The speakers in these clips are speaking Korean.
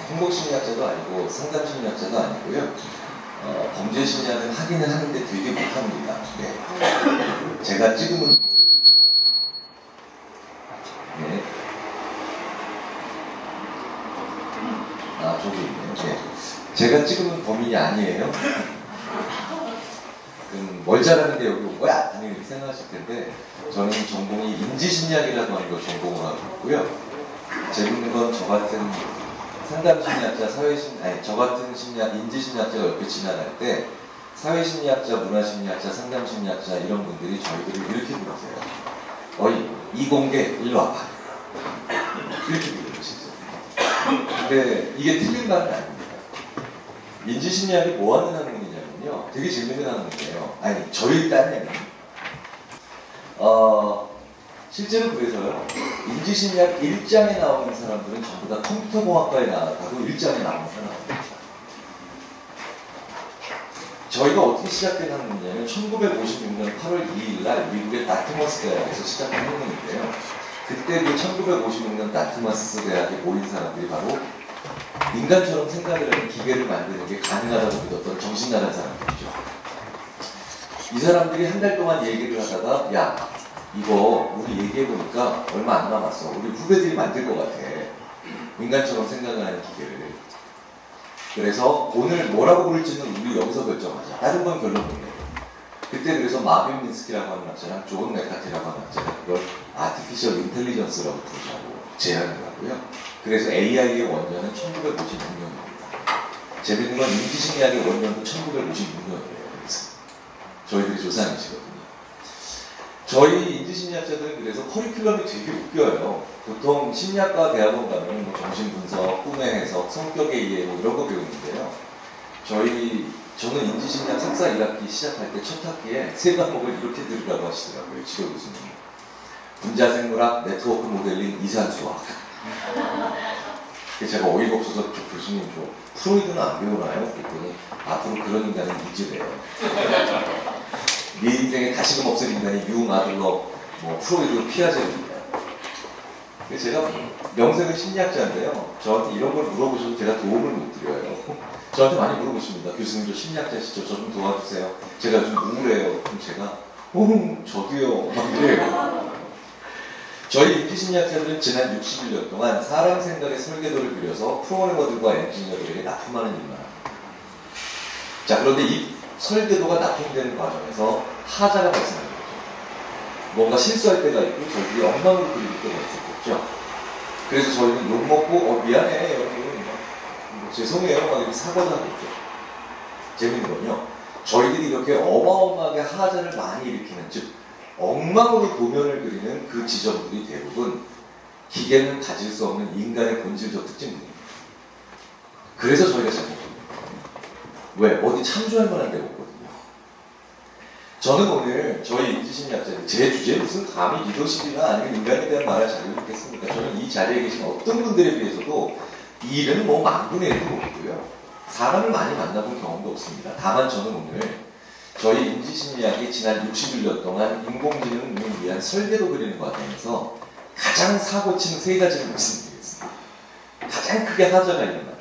행복심리학자도 아니고 상담심리학자도 아니고요. 범죄심리학은 하기는 하는데 되게 못합니다. 네. 제가 찍으면 네. 저기 있네요. 네. 제가 찍으면 범인이 아니에요. 뭘 잘하는데 여기 온 거야? 당연히 생각하실 텐데 저는 전공이 인지심리학이라고 하는 걸 전공을 하고 있고요. 재밌는 건 저 같은 상담심리학자, 저 같은 심리학, 인지심리학자가 옆에 지나갈 때 사회심리학자, 문화심리학자, 상담심리학자 이런 분들이 저희들을 이렇게 부르세요. 어이, 이공계 일로 와봐. 이렇게 부르시죠. 근데 이게 틀린 말은 아닙니다. 인지심리학이 뭐 하는 학문이냐면요. 되게 재밌는 학문이에요. 아니, 저희 딴에는. 실제로 그래서요. 인지심리학 1장에 나오는 사람들은 전부 다 컴퓨터공학과에 나가고 1장에 나오는 사람입니다. 저희가 어떻게 시작된 학문이냐면 1956년 8월 2일 날 미국의 다트머스 대학에서 시작한 학문인데요. 그때 그 1956년 다트머스 대학에 모인 사람들이 바로 인간처럼 생각을 하는 기계를 만드는 게 가능하다고 믿었던 정신나간 사람들이죠. 이 사람들이 한 달 동안 얘기를 하다가 야, 이거 우리 얘기해보니까 얼마 안 남았어. 우리 후배들이 만들 것 같아. 인간처럼 생각을 하는 기계를. 그래서 오늘 뭐라고 부를지는 우리 여기서 결정하자. 다른 건 결론 못 내요. 그때 그래서 마빈 민스키라고 하는 학자랑 존 맥카티라고 하는 학자가 그걸 아티피셜 인텔리전스라고 부르자고 제안을 하고요. 그래서 AI의 원년은 1956년입니다. 재밌는 건 인지심리학의 원년도 1956년이에요. 그래서 저희들이 조사한 것이거든요. 저희 인지심리학자들은 그래서 커리큘럼이 되게 웃겨요. 보통 심리학과 대학원 가면 뭐 정신분석, 꿈의 해석, 성격의 이해 뭐 이런 거 배우는데요. 저는 인지심리학 석사 1학기 시작할 때 첫 학기에 세 과목을 이렇게 들으라고 하시더라고요. 지도 교수님. 분자생물학, 네트워크 모델링, 이산수학. 제가 어이가 없어서 저 교수님 프로이드는 안 배우나요? 그랬더니 앞으로 그런 인간은 잊으래요. 네 인생에 다시금 없을 인간이 융, 아들러, 프로이드, 피아제입니다. 제가 명색은 심리학자인데요. 저한테 이런 걸 물어보셔도 제가 도움을 못 드려요. 저한테 많이 물어보십니다. 교수님 저 심리학자시죠? 저 좀 도와주세요. 제가 요즘 우울해요. 그럼 제가 저도요. 막 이래요. 저희 인지심리학자들은 지난 61년 동안 사람 생각의 설계도를 그려서 프로그래머들과 엔지니어들에게 납품하는 일만 합니다. 자, 그런데 이 설계도가 납품되는 과정에서 하자가 발생하는 거죠. 뭔가 실수할 때가 있고 저희들이 엉망으로 그릴 때가 있었겠죠. 그래서 저희는 욕먹고 미안해 여러분 죄송해요 막 이렇게 사과도 하겠죠. 재밌는 건요. 저희들이 이렇게 어마어마하게 하자를 많이 일으키는 즉 엉망으로 도면을 그리는 그 지점들이 대부분 기계는 가질 수 없는 인간의 본질적 특징들입니다. 그래서 저희가 잘못합니다. 왜? 어디 참조할 만한 데가 없거든요. 저는 오늘 저희 인지심리학자들 제 주제에 무슨 감히 리더십이나 아니면 인간에 대한 말을 잘 듣겠습니까? 저는 이 자리에 계신 어떤 분들에 비해서도 이 일은 만분의 1도 못고요. 사람을 많이 만나본 경험도 없습니다. 다만 저는 오늘 저희 인지심리학이 지난 61년 동안 인공지능을 위한 설계도 그리는 과정에서 가장 사고치는 세 가지를 말씀드리겠습니다. 가장 크게 하자가 있는 말.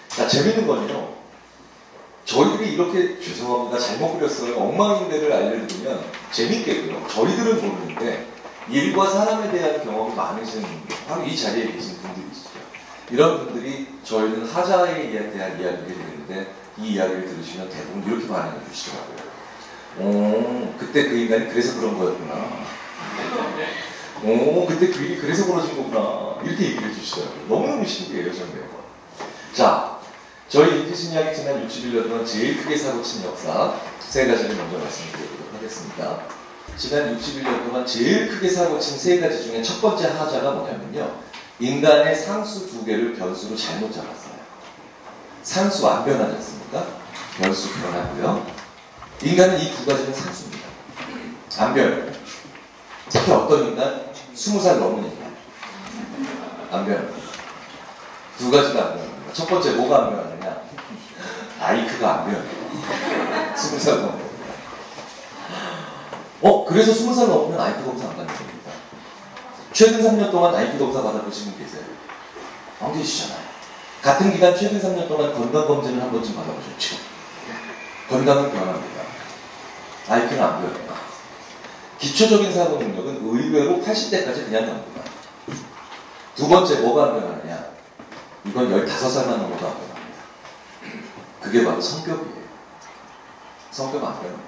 자, 재밌는 건요. 저희들이 이렇게 죄송합니다. 잘못 그렸어요. 엉망인데를 알려드리면 재밌겠고요. 저희들은 모르는데 일과 사람에 대한 경험이 많으신 바로 이 자리에 계신 분들이시죠. 이런 분들이 저희는 하자에 대한 이야기를 드리는데 이 이야기를 들으시면 대부분 이렇게 반응해 주시더라고요. 그때 그 인간이 그래서 그런 거였구나. 그때 그 일이 그래서 벌어진 거구나. 이렇게 얘기해 주시더라고요. 너무너무 신기해요, 저는. 자, 저희 인지심리학이 지난 61년 동안 제일 크게 사고친 역사 세 가지를 먼저 말씀드리도록 하겠습니다. 지난 61년 동안 제일 크게 사고친 세 가지 중에 첫 번째 하자가 뭐냐면요. 인간의 상수 두 개를 변수로 잘못 잡았어요. 상수 안 변하지 않습니까? 변수 변하고요. 인간은 이 두 가지는 상수입니다. 안 변해요. 특히 어떤 인간? 20살 넘은 인간. 안 변합니다. 두 가지가 안 변합니다. 첫 번째 뭐가 안 변하느냐? 아이크가 안 변해요. 20살 넘은 겁니다. 그래서 20살 넘으면 아이크 검사 안 받는 겁니다. 최근 3년 동안 아이크 검사 받아보신 분 계세요? 안 계시잖아요. 같은 기간 최근 3년 동안 건강검진을 한 번쯤 받아보셨죠? 건강은 변합니다. IQ는 안 변해요. 기초적인 사고 능력은 의외로 80대까지 그냥 갑니다. 두 번째, 뭐가 안 변하느냐? 이건 15살만 넘어도 안 변합니다. 그게 바로 성격이에요. 성격 안 변합니다.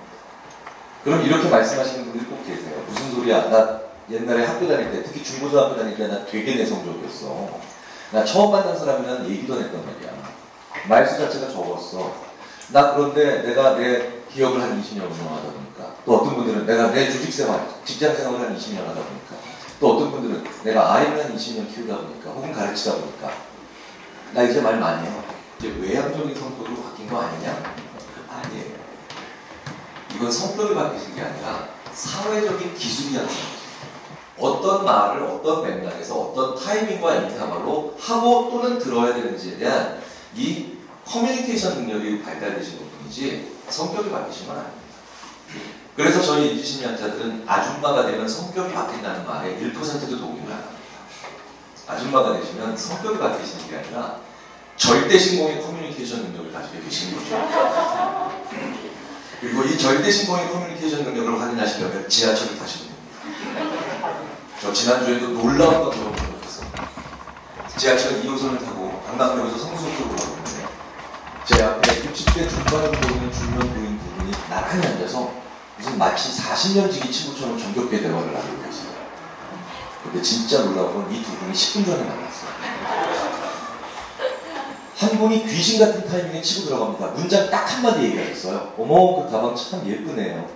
그럼 이렇게 말씀하시는 분들이 꼭 계세요. 무슨 소리야? 나 옛날에 학교 다닐 때, 특히 중고등학교 다닐 때 나 되게 내성적이었어. 나 처음 만난 사람이랑 얘기도 안 했단 말이야. 말수 자체가 적었어. 나 그런데 내가 내 기억을 한 20년 운영하다 보니까, 또 어떤 분들은 내가 내 조직생활, 직장생활을 한 20년 하다 보니까, 또 어떤 분들은 내가 아이를 한 20년 키우다 보니까, 혹은 가르치다 보니까, 나 이제 말 많이 해요. 이제 외향적인 성격으로 바뀐 거 아니냐? 아니에요. 이건 성격이 바뀌신 게 아니라 사회적인 기술이라는 거죠. 어떤 말을 어떤 맥락에서 어떤 타이밍과 인터벌로 하고 또는 들어야 되는지에 대한 이 커뮤니케이션 능력이 발달되신 부분이지 성격이 바뀌신 건 아닙니다. 그래서 저희 인지심리학자들은 아줌마가 되면 성격이 바뀐다는 말에 1%도 동의를 안 합니다. 아줌마가 되시면 성격이 바뀌시는 게 아니라 절대신공의 커뮤니케이션 능력을 가지고 계시는 거죠. 그리고 이 절대신공의 커뮤니케이션 능력을 확인하시려면 지하철을 타시면 됩니다. 저 지난주에도 놀라운 거 경험을 했어요. 지하철 2호선을 타고 강남역에서 성수역 쪽으로 가고 있는데 제 앞에 60대 중반을 보이는 중년 부인 두 분이 나란히 앉아서 무슨 마치 40년 지기 친구처럼 정겹게 대화를 나누고 계세요. 근데 진짜 놀라운 건 이 두 분이 10분 전에 만났어요. 한 분이 귀신 같은 타이밍에 치고 들어갑니다. 문장 딱 한마디 얘기하셨어요. 어머, 그 가방 참 예쁘네요.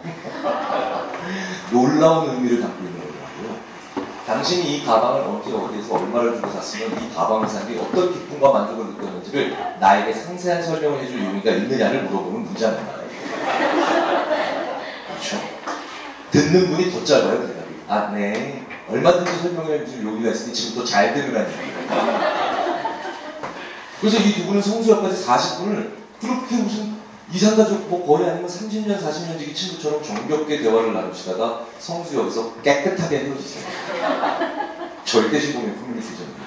놀라운 의미를 담고 있는 거더라고요. 당신이 이 가방을 언제 어디에서 얼마를 주고 샀으면 이 가방을 산 게 어떤 기쁨과 만족을 느꼈는지를 나에게 상세한 설명을 해줄 용의가 있느냐를 물어보는 문장입니다. 그렇죠? 듣는 분이 더 짧아요, 대답이. 아, 네. 얼마든지 설명해 줄 용의가 있으니 지금부터 잘 들으라는 얘기예요. 그래서 이 두 분은 성수역까지 40분을 그렇게 무슨 이상가족 뭐 거의 아니면 30년, 40년 지기 친구처럼 정겹게 대화를 나누시다가 성수역에서 깨끗하게 헤어지세요. 절대신공의 커뮤니케이션입니다.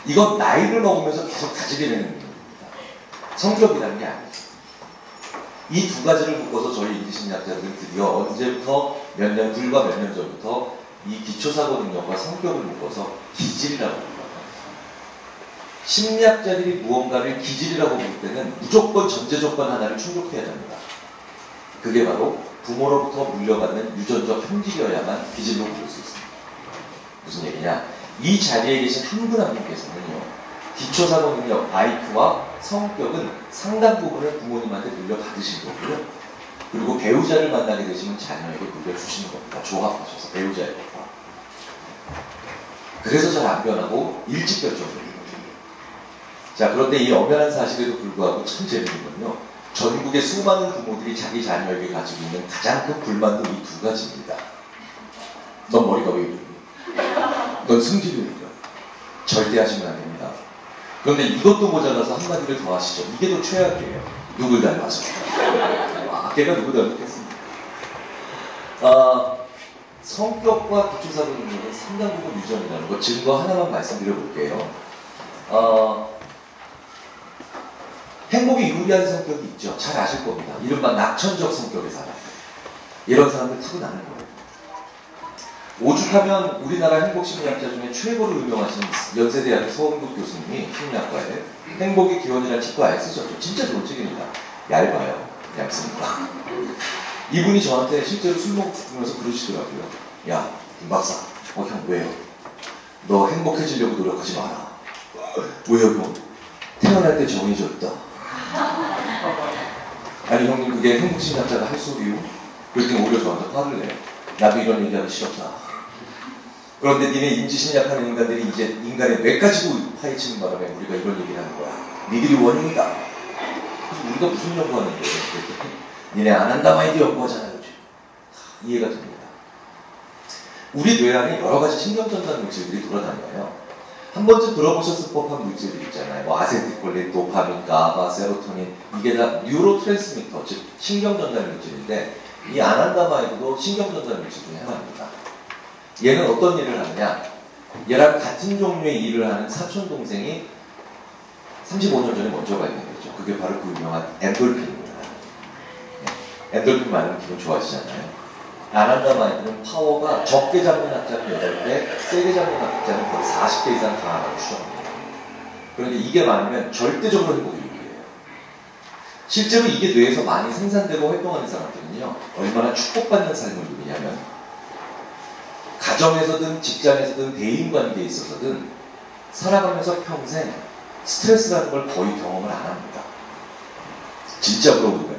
이건 나이를 먹으면서 계속 가지게 되는 겁니다. 성격이라는 게 아니에요. 이 두 가지를 묶어서 저희 인지심리학자들은 드디어 언제부터 몇 년, 불과 몇 년 전부터 이 기초사고 능력과 성격을 묶어서 기질이라고 합니다. 심리학자들이 무언가를 기질이라고 볼 때는 무조건 전제 조건 하나를 충족해야 됩니다. 그게 바로 부모로부터 물려받는 유전적 형질이어야만 기질로 부를 수 있습니다. 무슨 얘기냐? 이 자리에 계신 한 분 한 분께서는요, 기초사고 능력, IQ와 성격은 상당 부분을 부모님한테 물려받으신 거고요. 그리고 배우자를 만나게 되시면 자녀에게 물려주시는 겁니다. 조합하셔서 배우자의 것과. 그래서 잘 안 변하고 일찍 결정됩니다. 자, 그런데 이 엄연한 사실에도 불구하고 참 재밌는 건요. 전국의 수많은 부모들이 자기 자녀에게 가지고 있는 가장 큰 불만도 이 두 가지입니다. 넌 머리가 왜 이러니? 넌 승질이 왜 이러? 절대 하시면 안 됩니다. 그런데 이것도 모자라서 한마디를 더 하시죠. 이게 더 최악이에요. 누굴 닮아서. 걔가 누구 닮았겠습니까? 성격과 기초사고 능력은 상당 부분 유전이라는 거 증거 하나만 말씀드려 볼게요. 행복이 유리한 성격이 있죠. 잘 아실 겁니다. 이른바 낙천적 성격의 사람. 이런 사람들 타고나는 거예요. 오죽하면 우리나라 행복심리학자 중에 최고로 유명하신 연세대학교 서은국 교수님이 심리학과에 행복의 기원이라는 책도 아예 쓰셨죠. 진짜 좋은 책입니다. 얇아요. 얇습니다. 이분이 저한테 실제로 술 먹으면서 그러시더라고요. 야, 김 박사. 형 왜요? 너 행복해지려고 노력하지 마라. 왜요, 형? 태어날 때 정해져 있다. 아니 형님 그게 행복심리학자가 할 소리요? 그랬더니 오히려 저한테 화를 내요. 나도 이런 얘기하기 싫었다. 그런데 니네 인지심리학하는 인간들이 이제 인간의 뇌 가지고 파헤치는 바람에 우리가 이런 얘기를 하는 거야. 니들이 원흉이다. 그래서 우리가 무슨 연구하는데? 니네 안 한다마이도 연구하잖아. 요즘. 이해가 됩니다. 우리 뇌 안에 여러 가지 신경전달 물질들이 돌아다녀요. 한 번쯤 들어보셨을 법한 물질들 있잖아요. 뭐 아세틸콜린, 도파민, 가바, 세로토닌. 이게 다 뉴로트랜스미터, 즉 신경전달 물질인데 이 아난다마이드도 신경전달 물질 중에 하나입니다. 얘는 어떤 일을 하느냐? 얘랑 같은 종류의 일을 하는 사촌동생이 35년 전에 먼저 발견됐죠. 그게 바로 그 유명한 엔돌핀입니다. 엔돌핀 말하면 기분 좋아지잖아요. 아난다마인드는 파워가 적게 잡는 학자는 8배, 세게 잡는 학자는 거의 40배 이상 강하다고 추정합니다. 그런데 이게 많으면 절대적으로 행복이 유리해요. 실제로 이게 뇌에서 많이 생산되고 활동하는 사람들은요, 얼마나 축복받는 삶을 누리냐면 가정에서든 직장에서든 대인관계에 있어서든 살아가면서 평생 스트레스라는 걸 거의 경험을 안 합니다. 진짜 물어보는 거예요.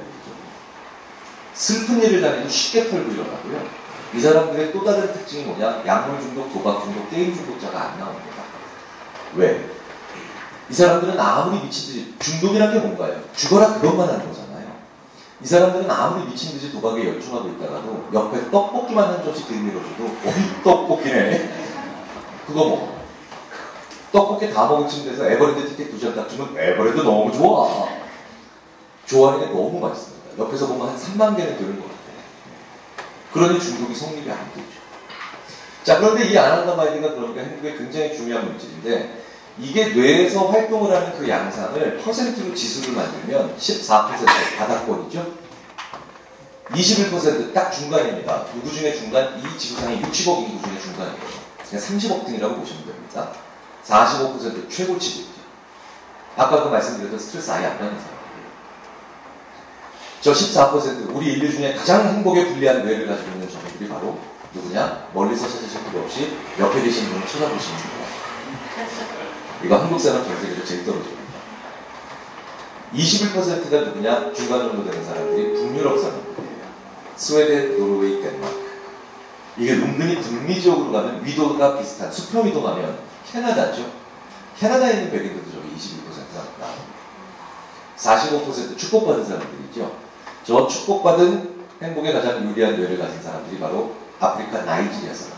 슬픈 일을 당해도 쉽게 털고 일어나고요. 이 사람들의 또 다른 특징이 뭐냐? 약물 중독, 도박 중독, 게임 중독자가 안 나옵니다. 왜? 이 사람들은 아무리 미친듯이, 중독이란 게 뭔가요? 죽어라 그것만 하는 거잖아요. 이 사람들은 아무리 미친듯이 도박에 열중하고 있다가도 옆에 떡볶이만 한 접시 들밀어줘도 어이 떡볶이네? 그거 먹어. 떡볶이 다 먹을 쯤 돼서 에버랜드 티켓 2장 딱 주면 에버랜드 너무 좋아. 좋아하는 게 너무 맛있습니다. 옆에서 보면 한 3만 개는 되는 것 같아요. 그러니 중독이 성립이 안 되죠. 자, 그런데 이 아난다마인드가 그러니까 행복에 굉장히 중요한 물질인데 이게 뇌에서 활동을 하는 그 양상을 퍼센트로 지수를 만들면 14% 바닥권이죠. 21% 중간입니다. 누구 중에 중간? 이 지구상의 60억 인구 중에 중간이에요. 그냥 30억 등이라고 보시면 됩니다. 45% 최고치겠죠. 아까도 말씀드렸던 스트레스 아예 안 받는 사람. 저 14% 우리 인류 중에 가장 행복에 불리한 뇌를 가지고 있는 저들이 바로 누구냐? 멀리서 찾으실 필요 없이 옆에 계신 분을 쳐다보시는 거예요. 이거 한국 사람 전 세계에서 제일 떨어집니다. 21%가 누구냐? 중간 정도 되는 사람들이 북유럽 사람들이에요. 스웨덴, 노르웨이, 덴마크. 이게 은근히 북미 지역으로 가면 위도가 비슷한 수평 이동하면 캐나다죠. 캐나다에 있는 백인들도 저기 21%가 나옵니다. 45% 축복받은 사람들이죠. 저 축복받은 행복에 가장 유리한 뇌를 가진 사람들이 바로 아프리카 나이지리아 사람.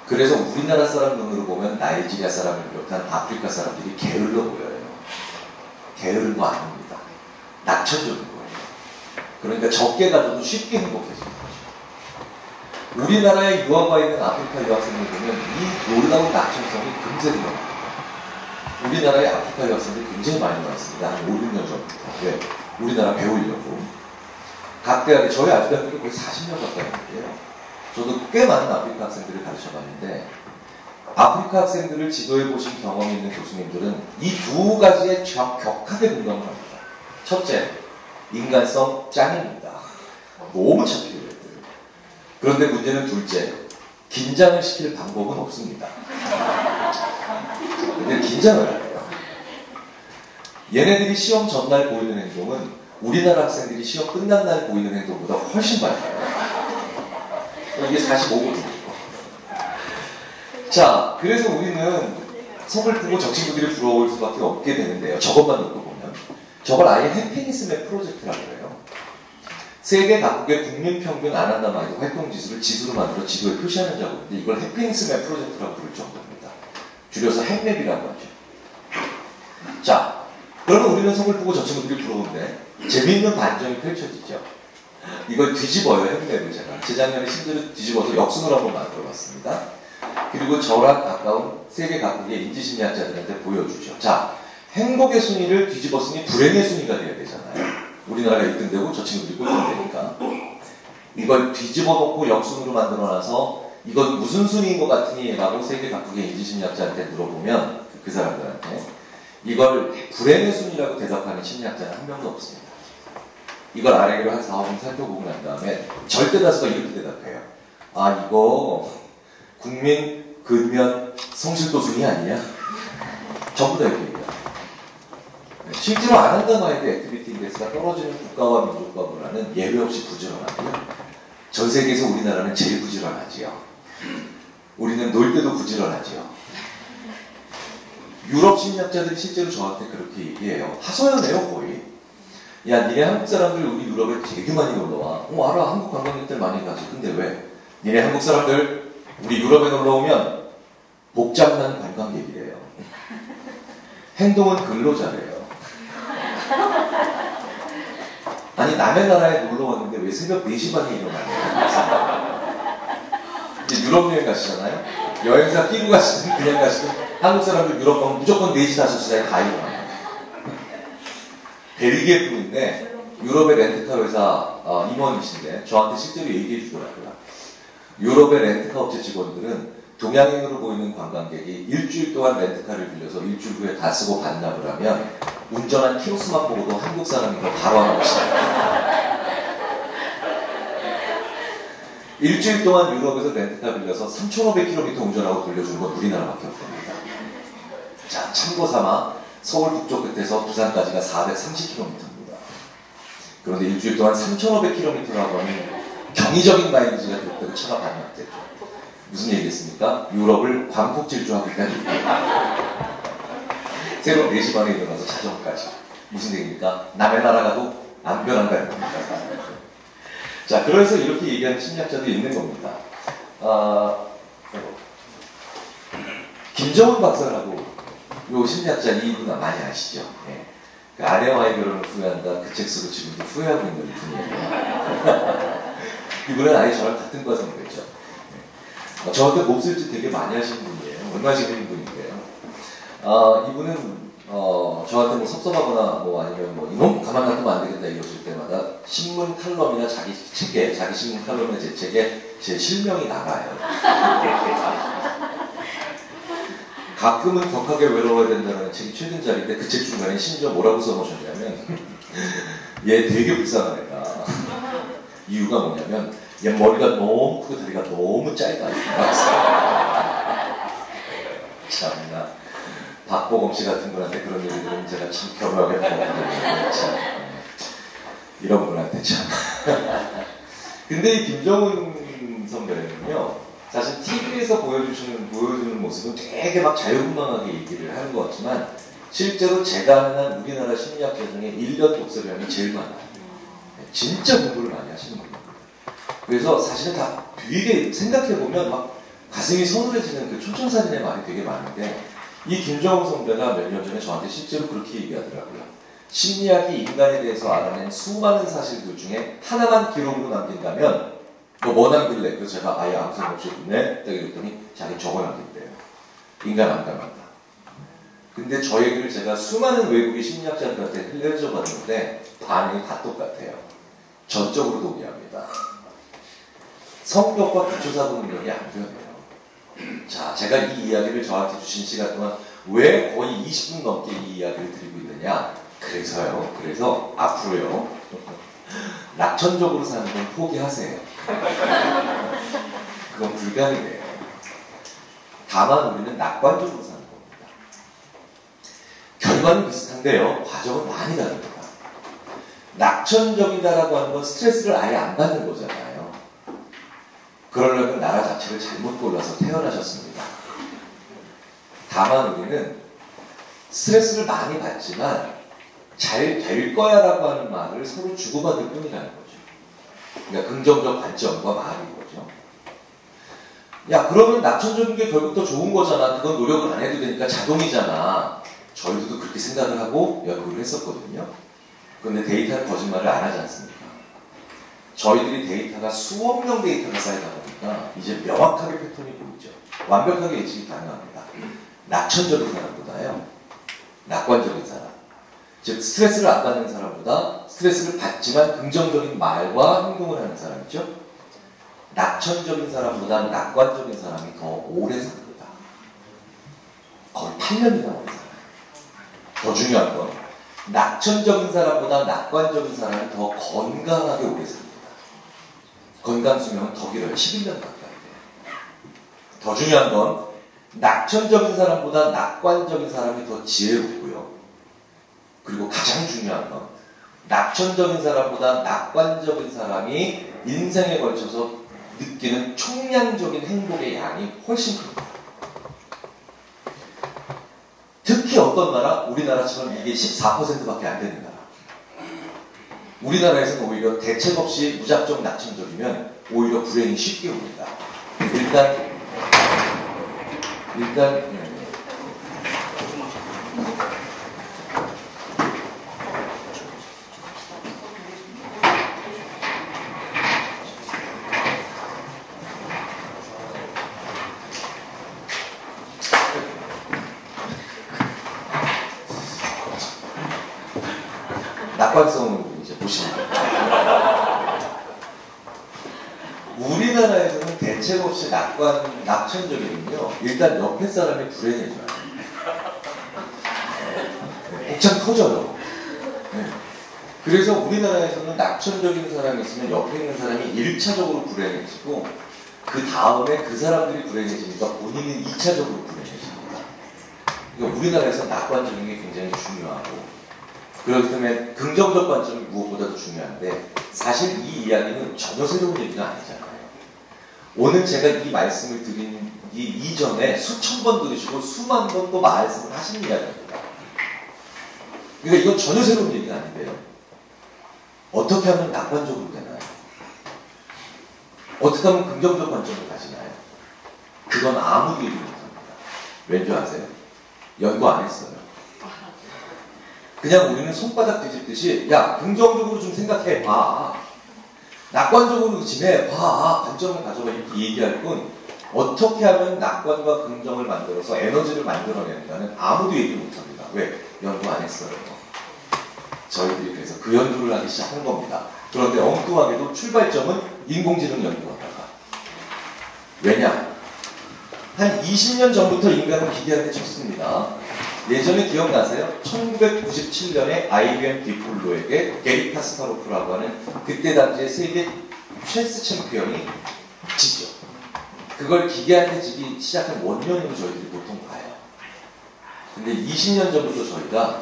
그래서 우리나라 사람 눈으로 보면 나이지리아 사람을 비롯한 아프리카 사람들이 게을러 보여요. 게으른 거 아닙니다. 낙천적인 거예요. 그러니까 적게 가져도 쉽게 행복해지는 거죠. 우리나라에 유학 와 있는 아프리카 유학생들 보면 이 놀라운 낙천성이 금세 드러납니다. 우리나라에 아프리카 유학생들이 굉장히 많이 와 있습니다. 한 5, 6년 전부터. 왜? 우리나라 배우려고. 각 대학에 저희 아주대학교도 거의 40년 가까이 있는데요. 저도 꽤 많은 아프리카 학생들을 가르쳐봤는데 아프리카 학생들을 지도해 보신 경험이 있는 교수님들은 이 두 가지에 격하게 공감을 합니다. 첫째, 인간성 짱입니다. 너무 착해요. 그런데 문제는 둘째, 긴장을 시킬 방법은 없습니다. 근데 긴장을 해요. 얘네들이 시험 전날 보이는 행동은 우리나라 학생들이 시험 끝난 날 보이는 행동보다 훨씬 많아요. 이게 45거든요. 자, 그래서 우리는 서글프고 저 친구들이 부러울 수밖에 없게 되는데요. 저것만 놓고 보면. 저걸 아예 해피니스의 프로젝트라고 해요. 세계 각국의 국민평균 아난다마인드 활동지수를 지수로 만들어 지도에 표시하는 작업인데 이걸 해피니스의 프로젝트라고 부를 정도입니다. 줄여서 핵맵이라고 하죠. 자, 그러면 우리는 서글프고 저 친구들이 부러운데 재미있는 반전이 펼쳐지죠. 이걸 뒤집어요, 핵맵을 제가. 재작년에 심지어 뒤집어서 역순으로 한번 만들어봤습니다. 그리고 저랑 가까운 세계 각국의 인지심리학자들한테 보여주죠. 자, 행복의 순위를 뒤집었으니 불행의 순위가 돼야 되잖아요. 우리나라가 1등 되고 저 친구들이 꼴등 되니까. 이걸 뒤집어 놓고 역순으로 만들어놔서 이건 무슨 순위인 것 같으니? 라고 세계 각국의 인지심리학자한테 물어보면 그 사람들한테 이걸 불행의 순위라고 대답하는 심리학자는 한 명도 없습니다. 이걸 아래로 한 4, 5분 살펴보고 난 다음에 절대 다수가 이렇게 대답해요. 아, 이거 국민 근면 성실도 순위 아니냐? 전부 다 이렇게 얘기해요. 실제로 아난다마인드 액티비티 인덱스가 떨어지는 국가와 민족과 문화는 예외 없이 부지런하고요. 전 세계에서 우리나라는 제일 부지런하지요. 우리는 놀 때도 부지런하지요. 유럽 심리학자들이 실제로 저한테 그렇게 얘기해요. 하소연해요, 거의. 야, 니네 한국 사람들 우리 유럽에 되게 많이 놀러와. 알아, 한국 관광객들 많이 가지. 근데 왜? 니네 한국 사람들 우리 유럽에 놀러오면 복잡한 관광객이래요. 행동은 근로자래요. 아니, 남의 나라에 놀러 왔는데 왜 새벽 4시 반에 일어나냐. 이제 유럽 여행 가시잖아요? 여행사 끼고 가시든 그냥 가시든 한국 사람들 유럽 가면 무조건 4시, 5시에 다 일어나요. 벨기에 분인데 유럽의 렌트카 회사 임원이신데 저한테 실제로 얘기해 주더라고요. 유럽의 렌트카 업체 직원들은 동양인으로 보이는 관광객이 일주일 동안 렌트카를 빌려서 일주일 후에 다 쓰고 반납을 하면 운전한 키로수만 보고도 한국 사람인 걸 바로 알아보시더라고요. 일주일 동안 유럽에서 렌트카 빌려서 3,500km 운전하고 돌려주는 건 우리나라밖에 없답니다. 자, 참고 삼아 서울 북쪽 끝에서 부산까지가 430km입니다. 그런데 일주일 동안 3,500km라고 하면 경이적인 마일리지가 됐다고 차가 반납됐죠. 무슨 얘기겠습니까? 유럽을 광폭 질주하고 있다는 얘기예요. 새로 4시 반에 일어나서 자정까지. 무슨 얘기입니까? 남의 나라 가도 안 변한다는 겁니다. 자, 그래서 이렇게 얘기하는 심리학자도 있는 겁니다. 김정은 박사라고 요 심리학자 이분 많이 아시죠? 예. 그 아내와의 결혼을 후회한다. 그 책 쓰고 지금도 후회하고 있는 분이에요. 이분은 아예 저랑 같은 과 선배죠. 예. 저한테 몹쓸짓 되게 많이 하시는 분이에요. 얼마나 재밌는 분인데요. 이분은 저한테 뭐 섭섭하거나 뭐 아니면 뭐 이놈 가만 놔두면 안 되겠다 이러실 때마다 신문 칼럼이나 자기 책에, 자기 신문 칼럼이나 제 책에 제 실명이 나가요. 가끔은 격하게 외로워야 된다는 책이 최근자리인데 그 책 중간에 심지어 뭐라고 써놓으셨냐면 얘 되게 불쌍한 애다. 이유가 뭐냐면 얘 머리가 너무 크고 다리가 너무 짧다. 참나. 박보검 씨 같은 분한테 그런 얘기 들으면 제가 참 겸허하게 보거든요. 참 이런 분한테 참. 근데 이 김정은 선배는요, 사실 TV에서 보여주는 모습은 되게 막 자유분방하게 얘기를 하는 것 같지만 실제로 제가 아는 한 우리나라 심리학자 중에 1년 독서량이 제일 많아요. 진짜 공부를 많이 하시는 분입니다. 그래서 사실은 다 되게 생각해보면 막 가슴이 서늘해지는 그 촌철살인의 말이 되게 많은데 이 김정은 선배가 몇 년 전에 저한테 실제로 그렇게 얘기하더라고요. 심리학이 인간에 대해서 알아낸 수많은 사실들 중에 하나만 기록으로 남긴다면 너 뭐 남길래? 그래서 제가 아예 아무 생각 없이 네? 딱 이랬더니 자기 저거 남긴대요. 인간 안 닮았다. 근데 저 얘기를 제가 수많은 외국의 심리학자들한테 흘려줘 봤는데 반응이 다 똑같아요. 전적으로 동의합니다. 성격과 기초사고 능력이 안 변해요. 자, 제가 이 이야기를 저한테 주신 시간 동안 왜 거의 20분 넘게 이 이야기를 드리고 있느냐? 그래서요. 그래서 앞으로요. 낙천적으로 사는 건 포기하세요. 그건 불가능해요. 다만 우리는 낙관적으로 사는 겁니다. 결과는 비슷한데요. 과정은 많이 다릅니다. 낙천적이다라고 하는 건 스트레스를 아예 안 받는 거잖아요. 그러려면 나라 자체를 잘못 골라서 태어나셨습니다. 다만 우리는 스트레스를 많이 받지만 잘 될 거야 라고 하는 말을 서로 주고받을 뿐이라는 거죠. 그러니까 긍정적 관점과 말인 거죠. 야, 그러면 낙천적인 게 결국 더 좋은 거잖아. 그건 노력을 안 해도 되니까 자동이잖아. 저희들도 그렇게 생각을 하고 연구를 했었거든요. 그런데 데이터는 거짓말을 안 하지 않습니까? 저희들이 데이터가 수억 명 데이터가 쌓이다 보니까 이제 명확하게 패턴이 보이죠. 완벽하게 예측이 가능합니다. 낙천적인 사람보다요, 낙관적인 사람, 즉 스트레스를 안 받는 사람보다 스트레스를 받지만 긍정적인 말과 행동을 하는 사람이죠. 낙천적인 사람보다 낙관적인 사람이 더 오래 삽니다. 거의 8년이나 오래 살아요. 더 중요한 건 낙천적인 사람보다 낙관적인 사람이 더 건강하게 오래 삽니다. 건강 수명은 더 길어요. 11년 가까이 돼요. 더 중요한 건 낙천적인 사람보다 낙관적인 사람이 더 지혜롭고요. 그리고 가장 중요한 건 낙천적인 사람보다 낙관적인 사람이 인생에 걸쳐서 느끼는 총량적인 행복의 양이 훨씬 큽니다. 특히 어떤 나라? 우리나라처럼 이게 14%밖에 안 되는 나라. 우리나라에서는 오히려 대책 없이 무작정 낙천적이면 오히려 불행이 쉽게 옵니다. 일단 낙관성을 이제 보시면 됩니다. 우리나라에서는 대책 없이 낙천적이면요. 일단 옆에 사람이 불행해져요. 복창 터져요. 네. 그래서 우리나라에서는 낙천적인 사람이 있으면 옆에 있는 사람이 1차적으로 불행해지고 그 다음에 그 사람들이 불행해지니까 본인은 2차적으로 불행해집니다. 그러니까 우리나라에서 낙관적인 게 굉장히 중요하고 그렇기 때문에 긍정적 관점이 무엇보다도 중요한데 사실 이 이야기는 전혀 새로운 얘기가 아니잖아요. 오늘 제가 이 말씀을 드린 이 이전에 수천 번 들으시고 수만 번 또 말씀을 하신 이야기입니다. 그러니까 이건 전혀 새로운 얘기가 아닌데요. 어떻게 하면 낙관적으로 되나요? 어떻게 하면 긍정적 관점을 가지나요? 그건 아무도 얘기 못합니다. 왠 줄 아세요? 연구 안 했어요. 그냥 우리는 손바닥 뒤집듯이 야 긍정적으로 좀 생각해봐. 낙관적으로 지내봐. 관점을 가져봐. 이렇게 얘기할 뿐 어떻게 하면 낙관과 긍정을 만들어서 에너지를 만들어낸다는 아무도 얘기 못합니다. 왜? 연구 안 했어요. 저희들이 그래서 그 연구를 하기 시작한 겁니다. 그런데 엉뚱하게도 출발점은 인공지능 연구하다가 왜냐? 한 20년 전부터 인간은 기계한테 졌습니다. 예전에 기억나세요? 1997년에 IBM 딥블루에게 게리 카스파로프라고 하는 그때 당시에 세계 체스 챔피언이 지죠. 그걸 기계한테 지기 시작한 원년으로 저희들이 보통 봐요. 근데 20년 전부터 저희가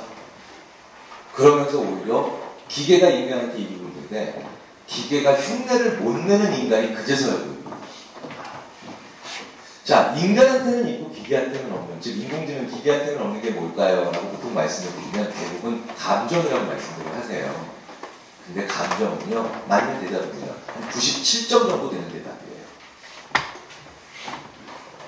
그러면서 오히려 기계가 인간한테 이기고 있는데 기계가 흉내를 못 내는 인간이 그제서야 보입니다. 자, 인간한테는 있고 기계한테는 없는, 즉 인공지능 기계한테는 없는 게 뭘까요? 라고 보통 말씀을 드리면 대부분 감정이라고 말씀을 하세요. 근데 감정은요, 맞는 대답은요, 한 97점 정도 되는 대답이에요.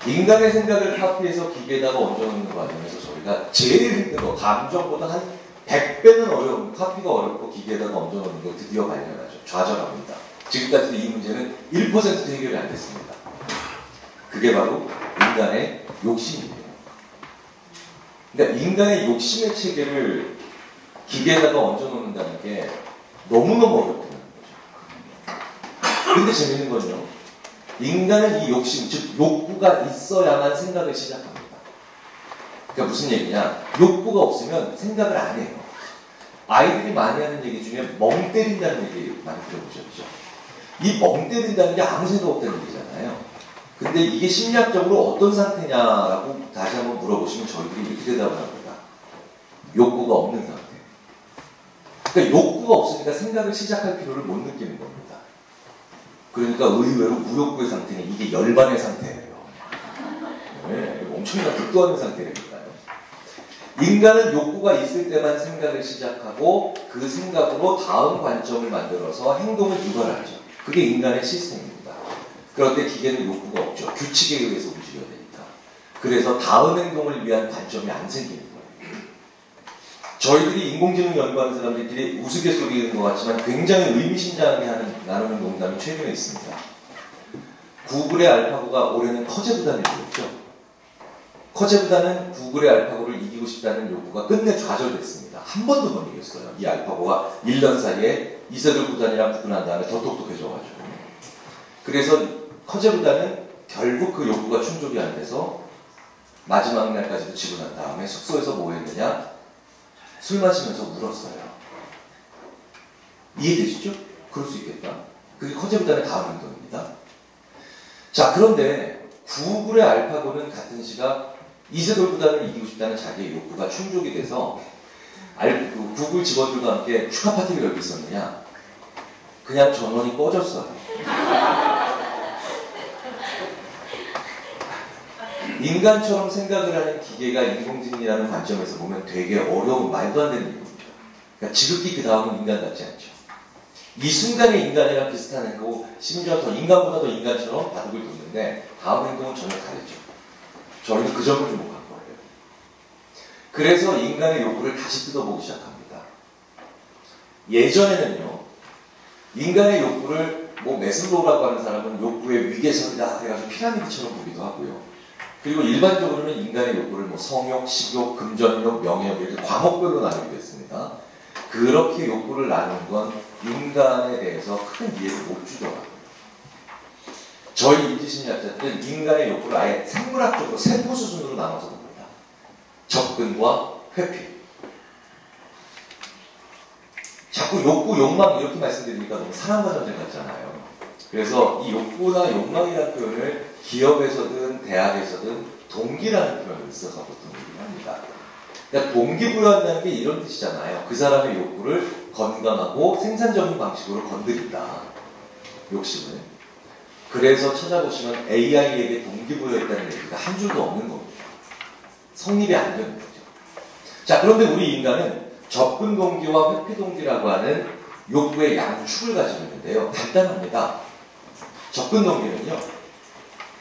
인간의 생각을 카피해서 기계에다가 얹어놓는 과정에서 저희가 제일 힘든 거, 감정보다 한 100배는 어려운, 카피가 어렵고 기계에다가 얹어놓는 걸 드디어 발견하죠. 좌절합니다. 지금까지도 이 문제는 1%도 해결이 안 됐습니다. 그게 바로 인간의 욕심이에요. 그러니까 인간의 욕심의 체계를 기계에다가 얹어놓는다는 게 너무너무 어렵다는 거죠. 근데 재밌는 건요. 인간은 이 욕심, 즉 욕구가 있어야만 생각을 시작합니다. 그러니까 무슨 얘기냐. 욕구가 없으면 생각을 안 해요. 아이들이 많이 하는 얘기 중에 멍 때린다는 얘기 많이 들어보셨죠? 이 멍 때린다는 게 아무 생각 없다는 얘기잖아요. 근데 이게 심리학적으로 어떤 상태냐라고 다시 한번 물어보시면 저희들이 이렇게 대답을 합니다. 욕구가 없는 상태. 그러니까 욕구가 없으니까 생각을 시작할 필요를 못 느끼는 겁니다. 그러니까 의외로 무욕구의 상태는 이게 열반의 상태예요. 네, 엄청나게 극도하는 상태니까요. 인간은 욕구가 있을 때만 생각을 시작하고 그 생각으로 다음 관점을 만들어서 행동을 유발하죠. 그게 인간의 시스템입니다. 그런데 기계는 욕구가 없죠. 규칙에 의해서 움직여야 되니까. 그래서 다음 행동을 위한 관점이 안 생기는 거예요. 저희들이 인공지능 연구하는 사람들끼리 우스갯소리인 것 같지만 굉장히 의미심장하게 나누는 농담이 최근에 있습니다. 구글의 알파고가 올해는 커제부단을 이겼죠. 커제부단은 구글의 알파고를 이기고 싶다는 욕구가 끝내 좌절됐습니다. 한 번도 못 이겼어요. 이 알파고가 1년 사이에 이세돌 구단이랑 붙고 다음에 더 똑똑해져가지고. 그래서 커제부단은 결국 그 욕구가 충족이 안 돼서 마지막 날까지도 지고 난 다음에 숙소에서 뭐 했느냐? 술 마시면서 울었어요. 이해되시죠? 그럴 수 있겠다. 그게 커제부단의 다음 행동입니다. 자, 그런데 구글의 알파고는 같은 시각 이세돌 구단을 이기고 싶다는 자기의 욕구가 충족이 돼서 구글 직원들과 함께 축하 파티를 열고 있었느냐? 그냥 전원이 꺼졌어요. 인간처럼 생각을 하는 기계가 인공지능이라는 관점에서 보면 되게 어려운 말도 안 되는 일입니다. 그러니까 지극히 그 다음은 인간 같지 않죠. 이 순간에 인간이랑 비슷한 행동, 심지어 더 인간보다 더 인간처럼 바둑을 뒀는데 다음 행동은 전혀 다르죠. 저희는 그 점을 주목한 거예요. 그래서 인간의 욕구를 다시 뜯어보기 시작합니다. 예전에는요. 인간의 욕구를 메슬로우라고 하는 사람은 욕구의 위계선이다 해가지고 피라미드처럼 보기도 하고요. 그리고 일반적으로는 인간의 욕구를 성욕, 식욕, 금전욕, 명예욕 이렇게 과목별로 나누기도 했습니다. 그렇게 욕구를 나눈 건 인간에 대해서 큰 이해를 못 주더라고요. 저희 인지심리학자들은 인간의 욕구를 아예 생물학적으로 세포 수준으로 나눠서 봅니다. 접근과 회피. 자꾸 욕구, 욕망 이렇게 말씀드리니까 너무 사랑과 전쟁 같잖아요. 그래서 이 욕구나 욕망이라는 표현을 기업에서든 대학에서든 동기라는 표현을 써서 보통 얘기를 합니다. 그러니까 동기부여한다는 게 이런 뜻이잖아요. 그 사람의 욕구를 건강하고 생산적인 방식으로 건드린다. 욕심을. 그래서 찾아보시면 AI에게 동기부여했다는 얘기가 한 줄도 없는 겁니다. 성립이 안 되는 거죠. 자, 그런데 우리 인간은 접근 동기와 회피 동기라고 하는 욕구의 양축을 가지고 있는데요. 간단합니다. 접근 동기는요,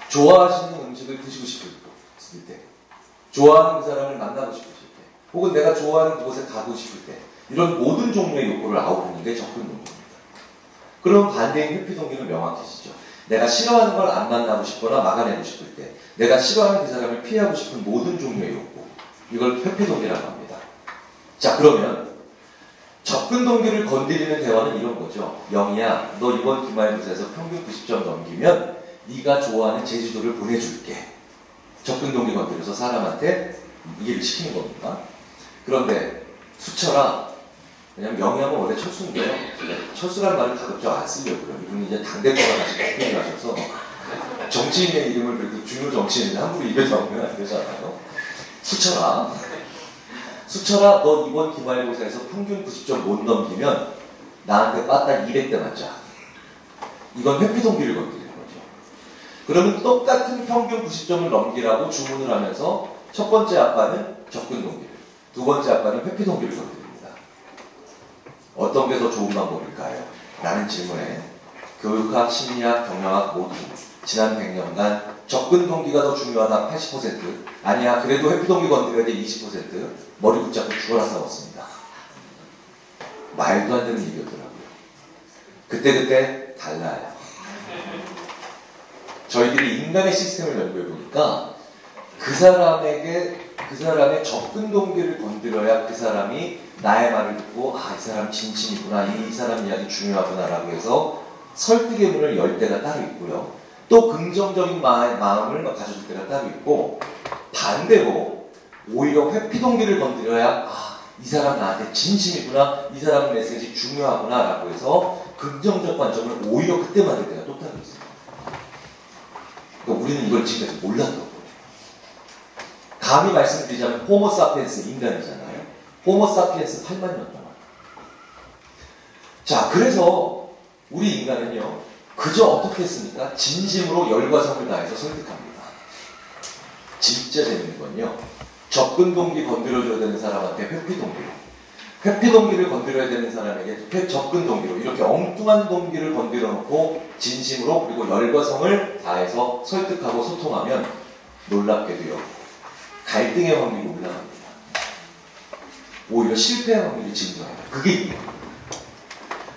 좋아하시는 음식을 드시고 싶을 때, 좋아하는 그 사람을 만나고 싶으실 때, 혹은 내가 좋아하는 그곳에 가고 싶을 때, 이런 모든 종류의 욕구를 아우르는 게 접근 동기입니다. 그럼 반대인 회피 동기는 명확해지죠. 내가 싫어하는 걸 안 만나고 싶거나 막아내고 싶을 때, 내가 싫어하는 그 사람을 피하고 싶은 모든 종류의 욕구, 이걸 회피 동기라고 합니다. 자, 그러면 접근 동기를 건드리는 대화는 이런 거죠. 영희야, 너 이번 기말고사에서 평균 90점 넘기면 네가 좋아하는 제주도를 보내줄게. 접근 동기 건드려서 사람한테 이해를 시키는 겁니다. 그런데 수철아, 왜냐면 영희하면 원래 철수인데요. 철수라는 말을 가급적 안 쓰려고요. 이분이 이제 당대표가 다시 대표를 하셔서 정치인의 이름을 그래도 중요 정치인인데 함부로 입에 담으면 안 되잖아요. 수철아, 너 이번 기말고사에서 평균 90점 못 넘기면 나한테 빠딱 200대 맞자. 이건 회피 동기를 건드리는 거죠. 그러면 똑같은 평균 90점을 넘기라고 주문을 하면서 첫 번째 아빠는 접근 동기를, 두 번째 아빠는 회피 동기를 건드립니다. 어떤 게 더 좋은 방법일까요? 라는 질문에 교육학, 심리학, 경영학 모두 지난 100년간 접근 동기가 더 중요하다 80%, 아니야 그래도 회피 동기 건드려야 돼 20%, 머리 붙잡고 죽어라 싸웠습니다. 말도 안 되는 얘기였더라고요. 그때 달라요. 저희들이 인간의 시스템을 연구해 보니까 그 사람의 접근 동기를 건드려야 그 사람이 나의 말을 듣고 이 사람 진심이구나, 이 사람 이야기 중요하구나 라고 해서 설득의 문을 열 때가 따로 있고요. 또 긍정적인 마음을 가져줄 때가 따로 있고, 반대로 오히려 회피 동기를 건드려야 이 사람 나한테 진심이구나, 이 사람 메시지 중요하구나 라고 해서 긍정적 관점을 오히려 그때 만들 때가 또 따로 있습니다. 그러니까 우리는 이걸 지금까지 몰랐던 거예요. 감히 말씀드리자면 호모사피엔스 인간이잖아요. 호모사피엔스 8만 년 동안. 자, 그래서 우리 인간은요, 그저 어떻게 했습니까? 진심으로 열과 성을 다해서 설득합니다. 진짜 재밌는 건요, 접근 동기 건드려줘야 되는 사람한테 회피 동기로, 회피 동기를 건드려야 되는 사람에게 접근 동기로, 이렇게 엉뚱한 동기를 건드려 놓고 진심으로 그리고 열과 성을 다해서 설득하고 소통하면 놀랍게도요, 갈등의 확률이 올라갑니다. 오히려 실패의 확률이 증가해요. 그게 이유예요.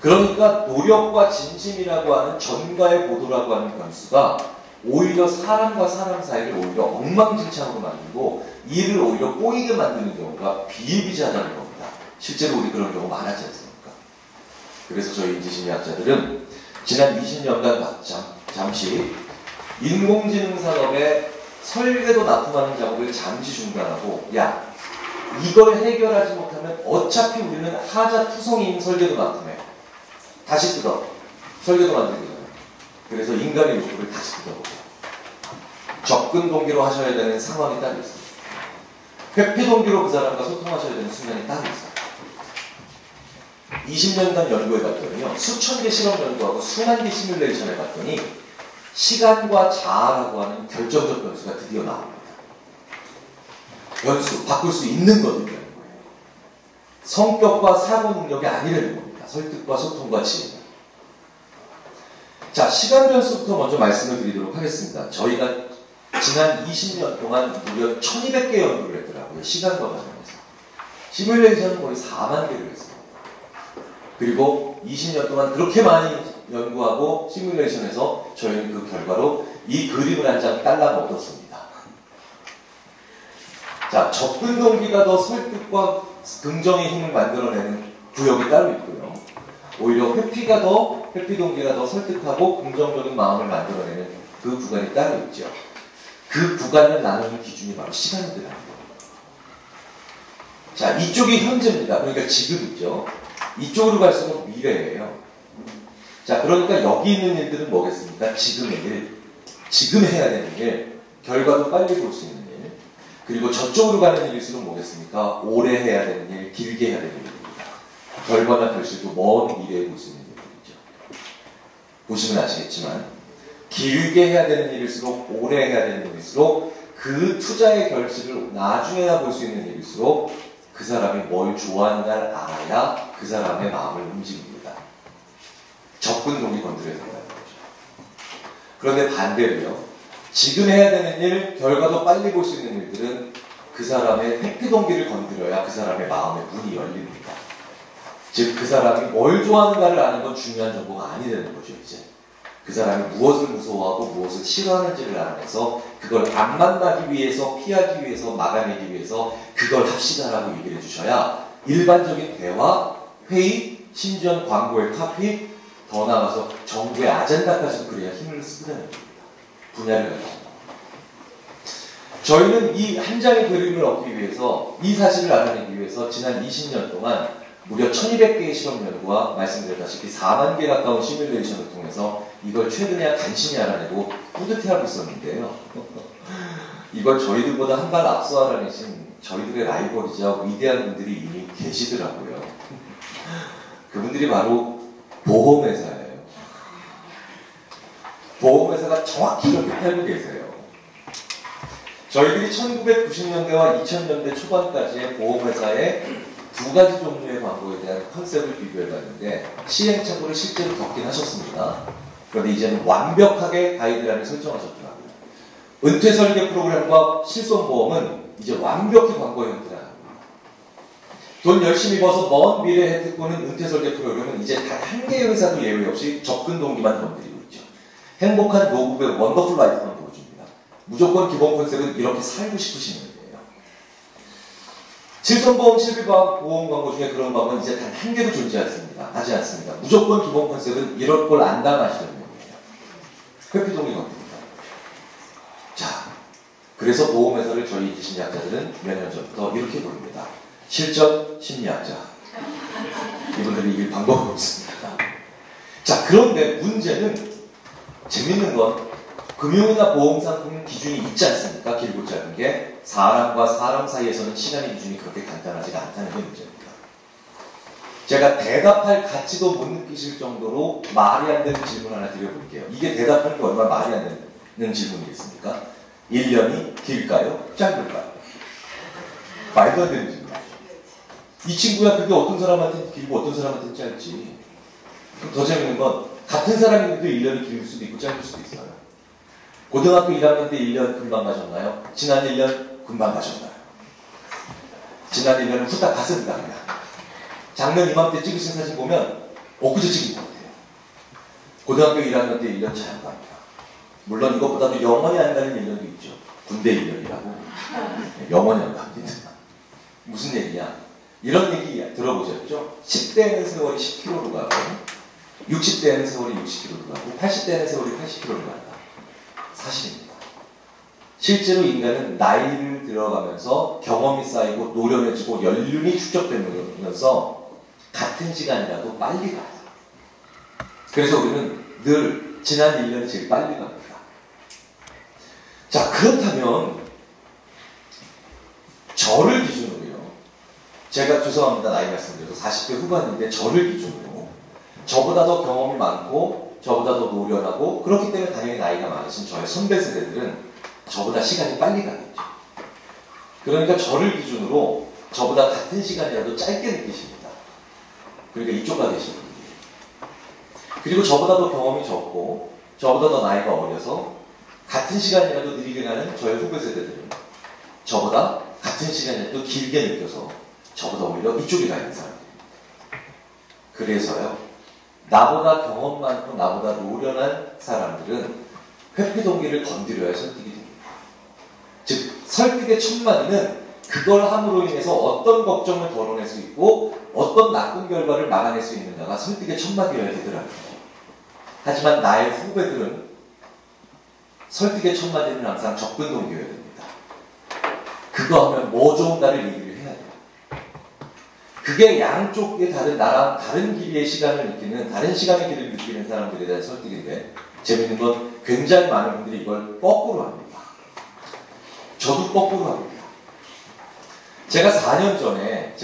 그러니까 노력과 진심이라고 하는 전가의 보도라고 하는 변수가 오히려 사람과 사람 사이를 오히려 엉망진창으로 만들고 일을 오히려 꼬이게 만드는 경우가 비일비재하다는 겁니다. 실제로 우리 그런 경우 많았지 않습니까? 그래서 저희 인지심리학자들은 지난 20년간 잠시 인공지능 산업의 설계도 납품하는 작업을 잠시 중단하고, 야, 이걸 해결하지 못하면 어차피 우리는 하자투성이인 설계도 납품해. 다시 뜯어. 설계도 만들거든요. 그래서 인간의 욕구를 다시 뜯어보고 접근 동기로 하셔야 되는 상황이 따로 있습니다. 회피 동기로 그 사람과 소통하셔야 되는 순간이 따로 있어요. 20년간 연구해 봤더니요, 수천 개 실험 연구하고 수만 개 시뮬레이션 해봤더니 시간과 자아라고 하는 결정적 변수가 드디어 나옵니다. 변수, 바꿀 수 있는 것들이라는 거예요. 성격과 사고 능력이 아니라는 겁니다. 설득과 소통과 지혜. 자, 시간 변수부터 먼저 말씀을 드리도록 하겠습니다. 저희가 지난 20년 동안 무려 1200개 연구를 했더라고요. 시간과 관련해서. 시뮬레이션은 거의 4만 개를 했습니다. 그리고 20년 동안 그렇게 많이 연구하고 시뮬레이션에서 저희는 그 결과로 이 그림을 한 장 달라고 얻었습니다. 자, 접근 동기가 더 설득과 긍정의 힘을 만들어내는 구역이 따로 있고요. 오히려 회피 동기가 더 설득하고 긍정적인 마음을 만들어내는 그 구간이 따로 있죠. 그 구간을 나누는 기준이 바로 시간이더라고요. 자, 이쪽이 현재입니다. 그러니까 지금이죠. 이쪽으로 갈수록 미래예요. 자, 그러니까 여기 있는 일들은 뭐겠습니까? 지금의 일, 지금 해야 되는 일, 결과도 빨리 볼 수 있는 일, 그리고 저쪽으로 가는 일일수록 뭐겠습니까? 오래 해야 되는 일, 길게 해야 되는 일입니다. 결과나 결실도 먼 미래에 볼 수 있는 일들이죠. 보시면 아시겠지만 길게 해야 되는 일일수록, 오래 해야 되는 일일수록, 그 투자의 결실을 나중에나 볼 수 있는 일일수록 그 사람이 뭘 좋아하는가를 알아야 그 사람의 마음을 움직입니다. 접근 동기 건드려야 된다는 거죠. 그런데 반대로요. 지금 해야 되는 일, 결과도 빨리 볼 수 있는 일들은 그 사람의 회피 동기를 건드려야 그 사람의 마음의 문이 열립니다. 즉, 그 사람이 뭘 좋아하는가를 아는 건 중요한 정보가 아니 되는 거죠, 이제. 그 사람이 무엇을 무서워하고 무엇을 싫어하는지를 알아내서 그걸 안 만나기 위해서, 피하기 위해서, 막아내기 위해서 그걸 합시다라고 얘기를 해주셔야 일반적인 대화, 회의, 심지어 광고의 카피, 더 나아가서 정부의 아젠다까지도 그래야 힘을 쓰는 겁니다. 분야를 가지고. 저희는 이 한 장의 그림을 얻기 위해서, 이 사실을 알아내기 위해서 지난 20년 동안 무려 1200개의 실험 연구와 말씀드렸다시피 4만 개 가까운 시뮬레이션을 통해서 이걸 최근에 간신히 알아내고 뿌듯해하고 있었는데요. 이걸 저희들보다 한 발 앞서 알아내신 저희들의 라이벌이자 위대한 분들이 이미 계시더라고요. 그분들이 바로 보험회사예요. 보험회사가 정확히 이렇게 팔고 계세요. 저희들이 1990년대와 2000년대 초반까지의 보험회사의 두 가지 종류의 광고에 대한 컨셉을 비교해봤는데 시행착오를 실제로 겪긴 하셨습니다. 그런데 이제는 완벽하게 가이드라인을 설정하셨더라고요. 은퇴설계 프로그램과 실손보험은 이제 완벽히 광고에 현대화합니다. 돈 열심히 벌어서 먼 미래 혜택보는 은퇴설계 프로그램은 이제 단 한 개의 회사도 예외 없이 접근 동기만 건드리고 있죠. 행복한 노후의 원더풀 라이프만 보여줍니다. 무조건 기본 컨셉은 이렇게 살고 싶으시는 거예요. 실손보험, 실비보험 광고 중에 그런 광고는 이제 단 한 개도 존재하지 않습니다. 무조건 기본 컨셉은 이럴 걸 안 당하시는 거예요. 회피동기 겁니다. 자, 그래서 보험회사를 저희 심리학자들은 몇 년 전부터 이렇게 부릅니다. 실전 심리학자. 이분들이 이길 방법이 없습니다. 자, 그런데 문제는 재밌는 건 금융이나 보험상품 기준이 있지 않습니까? 길고 짧은 게 사람과 사람 사이에서는 시간의 기준이 그렇게 간단하지가 않다는 게 문제입니다. 제가 대답할 가치도 못 느끼실 정도로 말이 안 되는 질문 하나 드려볼게요. 이게 대답하는 게 얼마나 말이 안 되는 질문이겠습니까? 1년이 길까요? 짧을까요? 말도 안 되는 질문이죠. 이 친구야 그게 어떤 사람한테는 길고 어떤 사람한테는 짧지. 그럼 더 재밌는 건 같은 사람인데도 1년이 길 수도 있고 짧을 수도 있어요. 고등학교 1학년 때 1년 금방 가셨나요? 지난 1년 금방 가셨나요? 지난 1년은 후딱 갔습니다. 그냥. 작년 이맘때 찍으신 사진 보면 엊그제 찍은 것 같아요. 고등학교 1학년 때 1년 잘 안 갑니다. 물론 이것보다도 영원히 안 가는 1년도 있죠. 군대 1년이라고. 영원히 안 갑니다. 무슨 얘기냐? 이런 얘기 들어보셨죠? 10대에는 세월이 10km로 가고 60대에는 세월이 60km로 가고 80대에는 세월이 80km로 간다. 사실입니다. 실제로 인간은 나이를 들어가면서 경험이 쌓이고 노련해지고 연륜이 축적되면서 같은 시간이라도 빨리 가요. 그래서 우리는 늘 지난 1년이 제일 빨리 갑니다. 자, 그렇다면 저를 기준으로요. 제가 죄송합니다. 나이 말씀드려서 40대 후반인데 저를 기준으로 저보다 더 경험이 많고 저보다 더 노련하고 그렇기 때문에 당연히 나이가 많으신 저의 선배 세대들은 저보다 시간이 빨리 가겠죠. 그러니까 저를 기준으로 저보다 같은 시간이라도 짧게 느끼십니다. 그러니까 이쪽 가 계신 분들이. 그리고 저보다 더 경험이 적고 저보다 더 나이가 어려서 같은 시간이라도 느리게 가는 저의 후배 세대들은 저보다 같은 시간이라도 길게 느껴서 저보다 오히려 이쪽에 가 있는 사람들입니다. 그래서요. 나보다 경험 많고 나보다 노련한 사람들은 회피 동기를 건드려야 설득이 됩니다. 즉 설득의 첫 마디는 그걸 함으로 인해서 어떤 걱정을 덜어낼 수 있고 어떤 나쁜 결과를 막아낼 수 있는가가 설득의 첫마디여야 되더라고요. 하지만 나의 후배들은 설득의 첫 마디는 항상 접근 동기여야 됩니다. 그거 하면 뭐 좋은가를 얘기를 해야 돼요. 그게 양쪽의 나랑 다른 길이의 시간을 느끼는, 다른 시간의 길을 느끼는 사람들에 대한 설득인데, 재밌는 건 굉장히 많은 분들이 이걸 거꾸로 합니다. 저도 거꾸로 합니다. 제가 4년 전에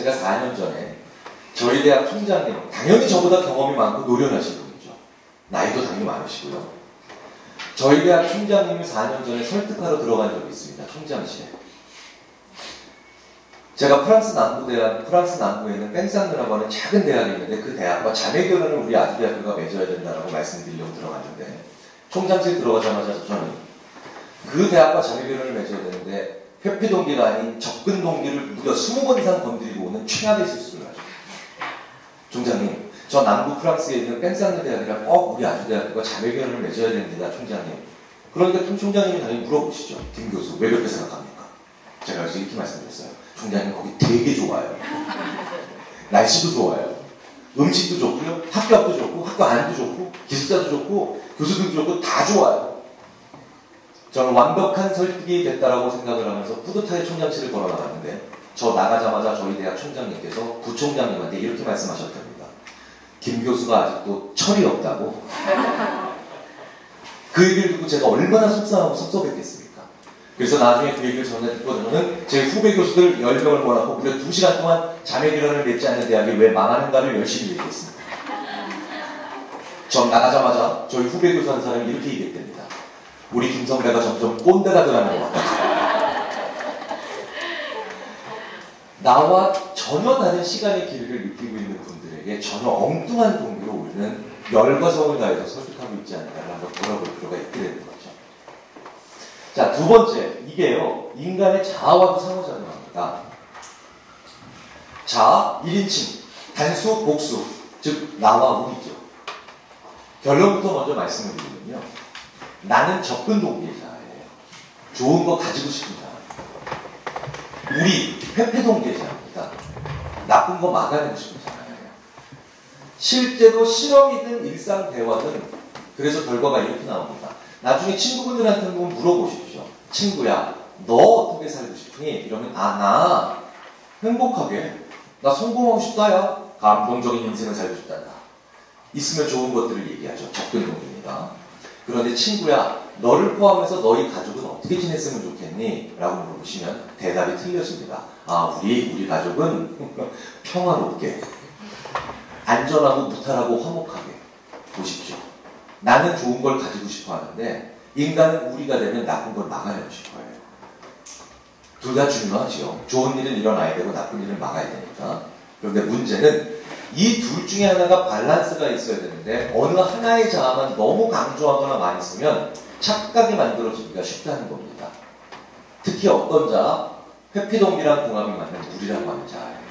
저희 대학 총장님, 당연히 저보다 경험이 많고 노련하신 분이죠. 나이도 당연히 많으시고요. 저희 대학 총장님이 4년 전에 설득하러 들어간 적이 있습니다. 총장실에. 제가 프랑스 남부에 있는 뺑상르라고 하는 작은 대학이 있는데 그 대학과 자매결연을 우리 아주대학교가 맺어야 된다고 말씀드리려고 들어갔는데, 총장실 들어가자마자 저는 그 대학과 자매결연을 맺어야 되는데 회피 동기가 아닌 접근 동기를 무려 20번 이상 건드리고 오는 최악의 실수를 하죠. 총장님, 저 남부 프랑스에 있는 뺑상르 대학이랑 꼭 우리 아주대학교가 자매결연을 맺어야 됩니다, 총장님. 그러니까 총장님이 당연히 물어보시죠. 김 교수, 왜 그렇게 생각합니까? 제가 그래서 이렇게 말씀드렸어요. 총장님, 거기 되게 좋아요. 날씨도 좋아요. 음식도 좋고요. 학교 앞도 좋고, 학교 안도 좋고, 기숙사도 좋고, 교수들도 좋고, 다 좋아요. 저는 완벽한 설득이 됐다라고 생각을 하면서 뿌듯하게 총장실을 걸어 나갔는데, 저 나가자마자 저희 대학 총장님께서 부총장님한테 이렇게 말씀하셨답니다. 김 교수가 아직도 철이 없다고? 그 얘기를 듣고 제가 얼마나 속상하고 섭섭했겠습니까? 그래서 나중에 그 얘기를 전해 듣고는 제 후배 교수들 10명을 모아놓고 무려 2시간 동안 자매결연을 맺지 않는 대학이 왜 망하는가를 열심히 얘기했습니다. 전 나가자마자 저희 후배 교수 한 사람이 이렇게 얘기했답니다. 우리 김 선배가 점점 꼰대가 되어가는 것 같다. 나와 전혀 다른 시간의 길이를 느끼고 있는 분들에게 전혀 엉뚱한 동기로 우리는 열과 성을 다해서 설득하고 있지 않나를 한번 돌아볼 필요가 있게 되는 거죠. 자, 두 번째, 이게요, 인간의 자아와도 상호작용합니다. 자아, 1인칭, 단수, 복수, 즉 나와 우리죠. 결론부터 먼저 말씀을 드리면요, 나는 접근 동기의 자아예요. 좋은 거 가지고 싶은 자아. 우리, 회피 동기의 자아입니다. 나쁜 거 막아내고 싶은 자아예요. 실제로 실험이든 일상 대화든 그래서 결과가 이렇게 나옵니다. 나중에 친구분들한테 한번 물어보십시오. 친구야, 너 어떻게 살고 싶니? 이러면 나 행복하게, 나 성공하고 싶다, 야. 감동적인 인생을 살고 싶단다. 있으면 좋은 것들을 얘기하죠. 접근 동기입니다. 그런데 친구야, 너를 포함해서 너희 가족은 어떻게 지냈으면 좋겠니? 라고 물어보시면 대답이 틀려집니다. 우리 가족은 평화롭게, 안전하고 무탈하고 화목하게. 보십시오. 나는 좋은 걸 가지고 싶어 하는데 인간은 우리가 되면 나쁜 걸 막아내고 싶어요. 둘 다 중요하죠. 좋은 일은 일어나야 되고 나쁜 일은 막아야 되니까. 그런데 문제는 이 둘 중에 하나가 밸런스가 있어야 되는데 어느 하나의 자아만 너무 강조하거나 많이 쓰면 착각이 만들어지기가 쉽다는 겁니다. 특히 어떤 자아? 회피동기랑 궁합이 맞는 우리라고 하는 자아예요.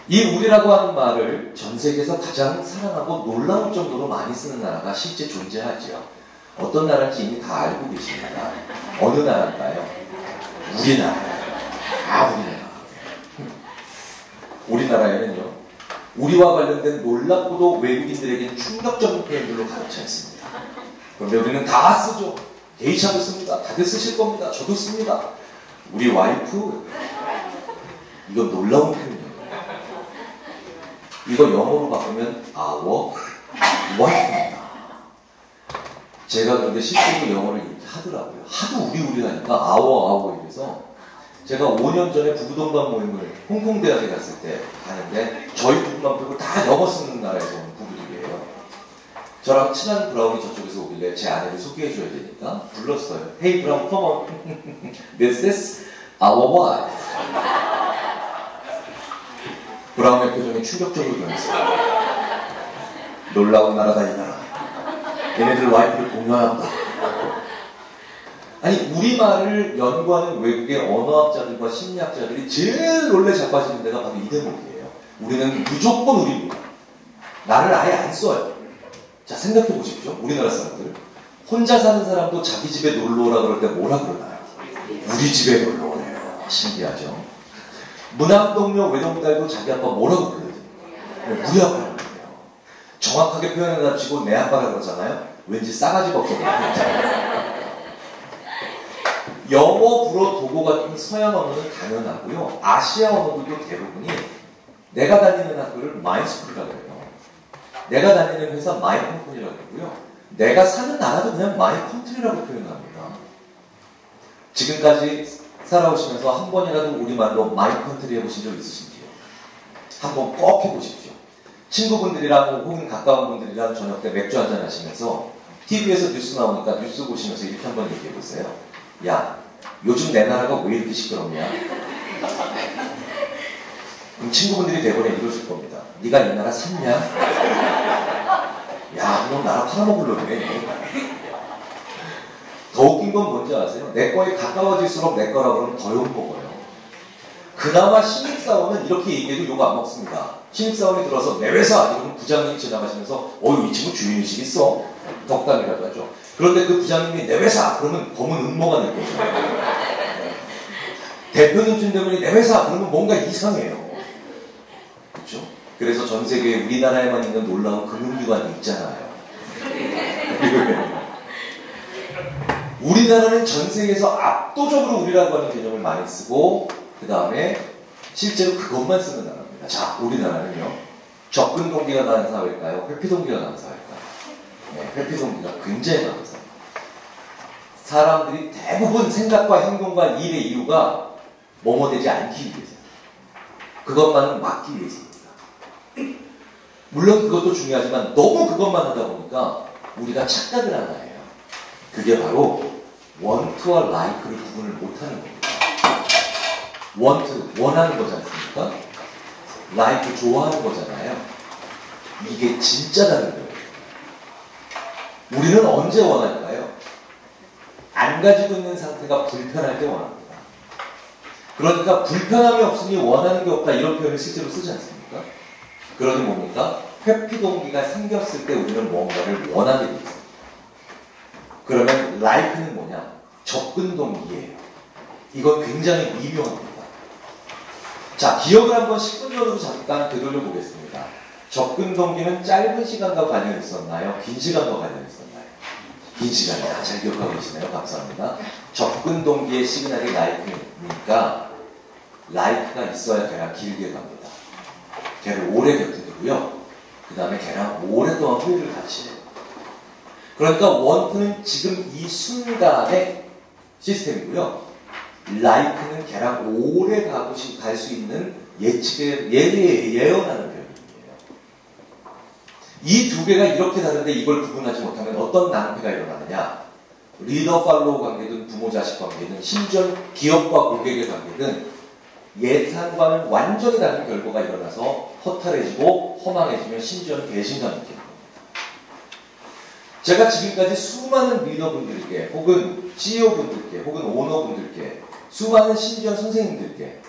이 우리라고 하는 말을 전 세계에서 가장 사랑하고 놀라울 정도로 많이 쓰는 나라가 실제 존재하지요. 어떤 나라인지 이미 다 알고 계십니다. 어느 나라일까요? 우리나라예요. 우리나라. 우리나라에는요, 우리와 관련된 놀랍고도 외국인들에게는 충격적인 표현들로 가득 차 있습니다. 그런데 우리는 다 쓰죠. 개의치하고 씁니다. 다들 쓰실 겁니다. 저도 씁니다. 우리 와이프, 이건 놀라운 표현이에요. 이거 영어로 바꾸면 our wife입니다. 제가 그런데 실제로 영어를 이렇게 하더라고요. 하도 우리 하니까 our 이래서 제가 5년 전에 부부동반 모임을 홍콩대학에 갔을 때 가는데 저희 부부만 빼고 다 영어 쓰는 나라에서 온 부부들이에요. 저랑 친한 브라운이 저쪽에서 오길래 제 아내를 소개해줘야 되니까 불렀어요. Hey 브라운, come on. This is our wife. 브라운의 표정이 충격적으로 변했어요. 놀라운 나라다 이 나라. 얘네들 와이프를 공유한다. 아니 우리말을 연구하는 외국의 언어학자들과 심리학자들이 제일 놀래 자빠지는 데가 바로 이 대목이에요. 우리는 무조건 우리입니다. 나를 아예 안 써요. 자 생각해 보십시오. 우리나라 사람들 혼자 사는 사람도 자기 집에 놀러 오라 그럴 때 뭐라 그러나요? 우리 집에 놀러 오래요. 신기하죠? 문학동료 외동딸도 자기 아빠 뭐라고 불러요? 우리 아빠라고 그래요. 정확하게 표현해가지고 내 아빠라고 그러잖아요. 왠지 싸가지가 없어요. 영어, 불어, 독어 같은 서양 언어는 당연하고요. 아시아 언어들도 대부분이 내가 다니는 학교를 마이스쿨이라고 해요. 내가 다니는 회사 마이컴퍼니라고 하고요. 내가 사는 나라도 그냥 마이컨트리라고 표현합니다. 지금까지 살아오시면서 한 번이라도 우리말로 마이컨트리 해보신 적 있으신지요? 한번 꼭 해보십시오. 친구분들이랑 혹은 가까운 분들이랑 저녁 때 맥주 한잔 하시면서 TV에서 뉴스 나오니까 뉴스 보시면서 이렇게 한번 얘기해보세요. 야, 요즘 내 나라가 왜 이렇게 시끄럽냐? 그럼 친구분들이 대본에 이러실 겁니다. 네가 이 나라 샀냐? 야, 그럼 나라 팔아먹으려고 그래. 더 웃긴 건 뭔지 아세요? 내 거에 가까워질수록 내 거라 그러면 더 욕먹어요. 그나마 신입사원은 이렇게 얘기해도 욕 안 먹습니다. 신입사원이 들어서 내 회사! 이러면 부장님이 지나가시면서 이 친구 주인의식 있어? 덕담이라고 하죠. 그런데 그 부장님이 내 회사! 그러면 검은 음모가 될 거죠. 대표님 때문에 내 회사! 그러면 뭔가 이상해요. 그렇죠? 그래서 전 세계에 우리나라에만 있는 놀라운 금융기관이 있잖아요. 우리나라는 전 세계에서 압도적으로 우리라고 하는 개념을 많이 쓰고 그 다음에 실제로 그것만 쓰는 나라입니다. 자, 우리나라는요. 접근 동기가 나는 사회일까요? 회피 동기가 나는 사회일까요? 네, 회피 동기가 굉장히 나는 사회. 사람들이 대부분 생각과 행동과 일의 이유가 뭐뭐되지 않기 위해서. 그것만은 막기 위해서입니다. 물론 그것도 중요하지만 너무 그것만 하다 보니까 우리가 착각을 하나 해요. 그게 바로 want와 like를 구분을 못하는 겁니다. want, 원하는 거지 않습니까? like, 좋아하는 거잖아요. 이게 진짜 다른 거예요. 우리는 언제 원할까요? 안 가지고 있는 상태가 불편할 때 원합니다. 그러니까 불편함이 없으니 원하는 게 없다 이런 표현을 실제로 쓰지 않습니까? 그러니 뭡니까? 회피 동기가 생겼을 때 우리는 뭔가를 원하게 되죠. 그러면 like는 뭐냐? 접근 동기예요. 이건 굉장히 미묘합니다. 자, 기억을 한번 10분 전으로 잠깐 되돌려 보겠습니다. 접근 동기는 짧은 시간과 관련있었나요? 긴 시간과 관련있었나요? 긴 시간이야. 잘 기억하고 계시네요. 감사합니다. 접근 동기의 시그널이 like니까 like가 있어야 걔랑 길게 갑니다. 걔를 오래 곁에 두고요. 그 다음에 걔랑 오랫동안 회의를 같이 해요. 그러니까 want는 지금 이 순간의 시스템이고요. like는 걔랑 오래 갈 수 있는 예언하는 표현이에요. 이 두 개가 이렇게 다른데 이걸 구분하지 못하면 어떤 낭패가 일어나느냐? 리더 팔로우 관계든 부모 자식 관계든 심지어 기업과 고객의 관계든 예상과는 완전히 다른 결과가 일어나서 허탈해지고 허망해지면 심지어는 배신감이 있게 됩니다. 제가 지금까지 수많은 리더분들께 혹은 CEO분들께 혹은 오너분들께 수많은 심지어 선생님들께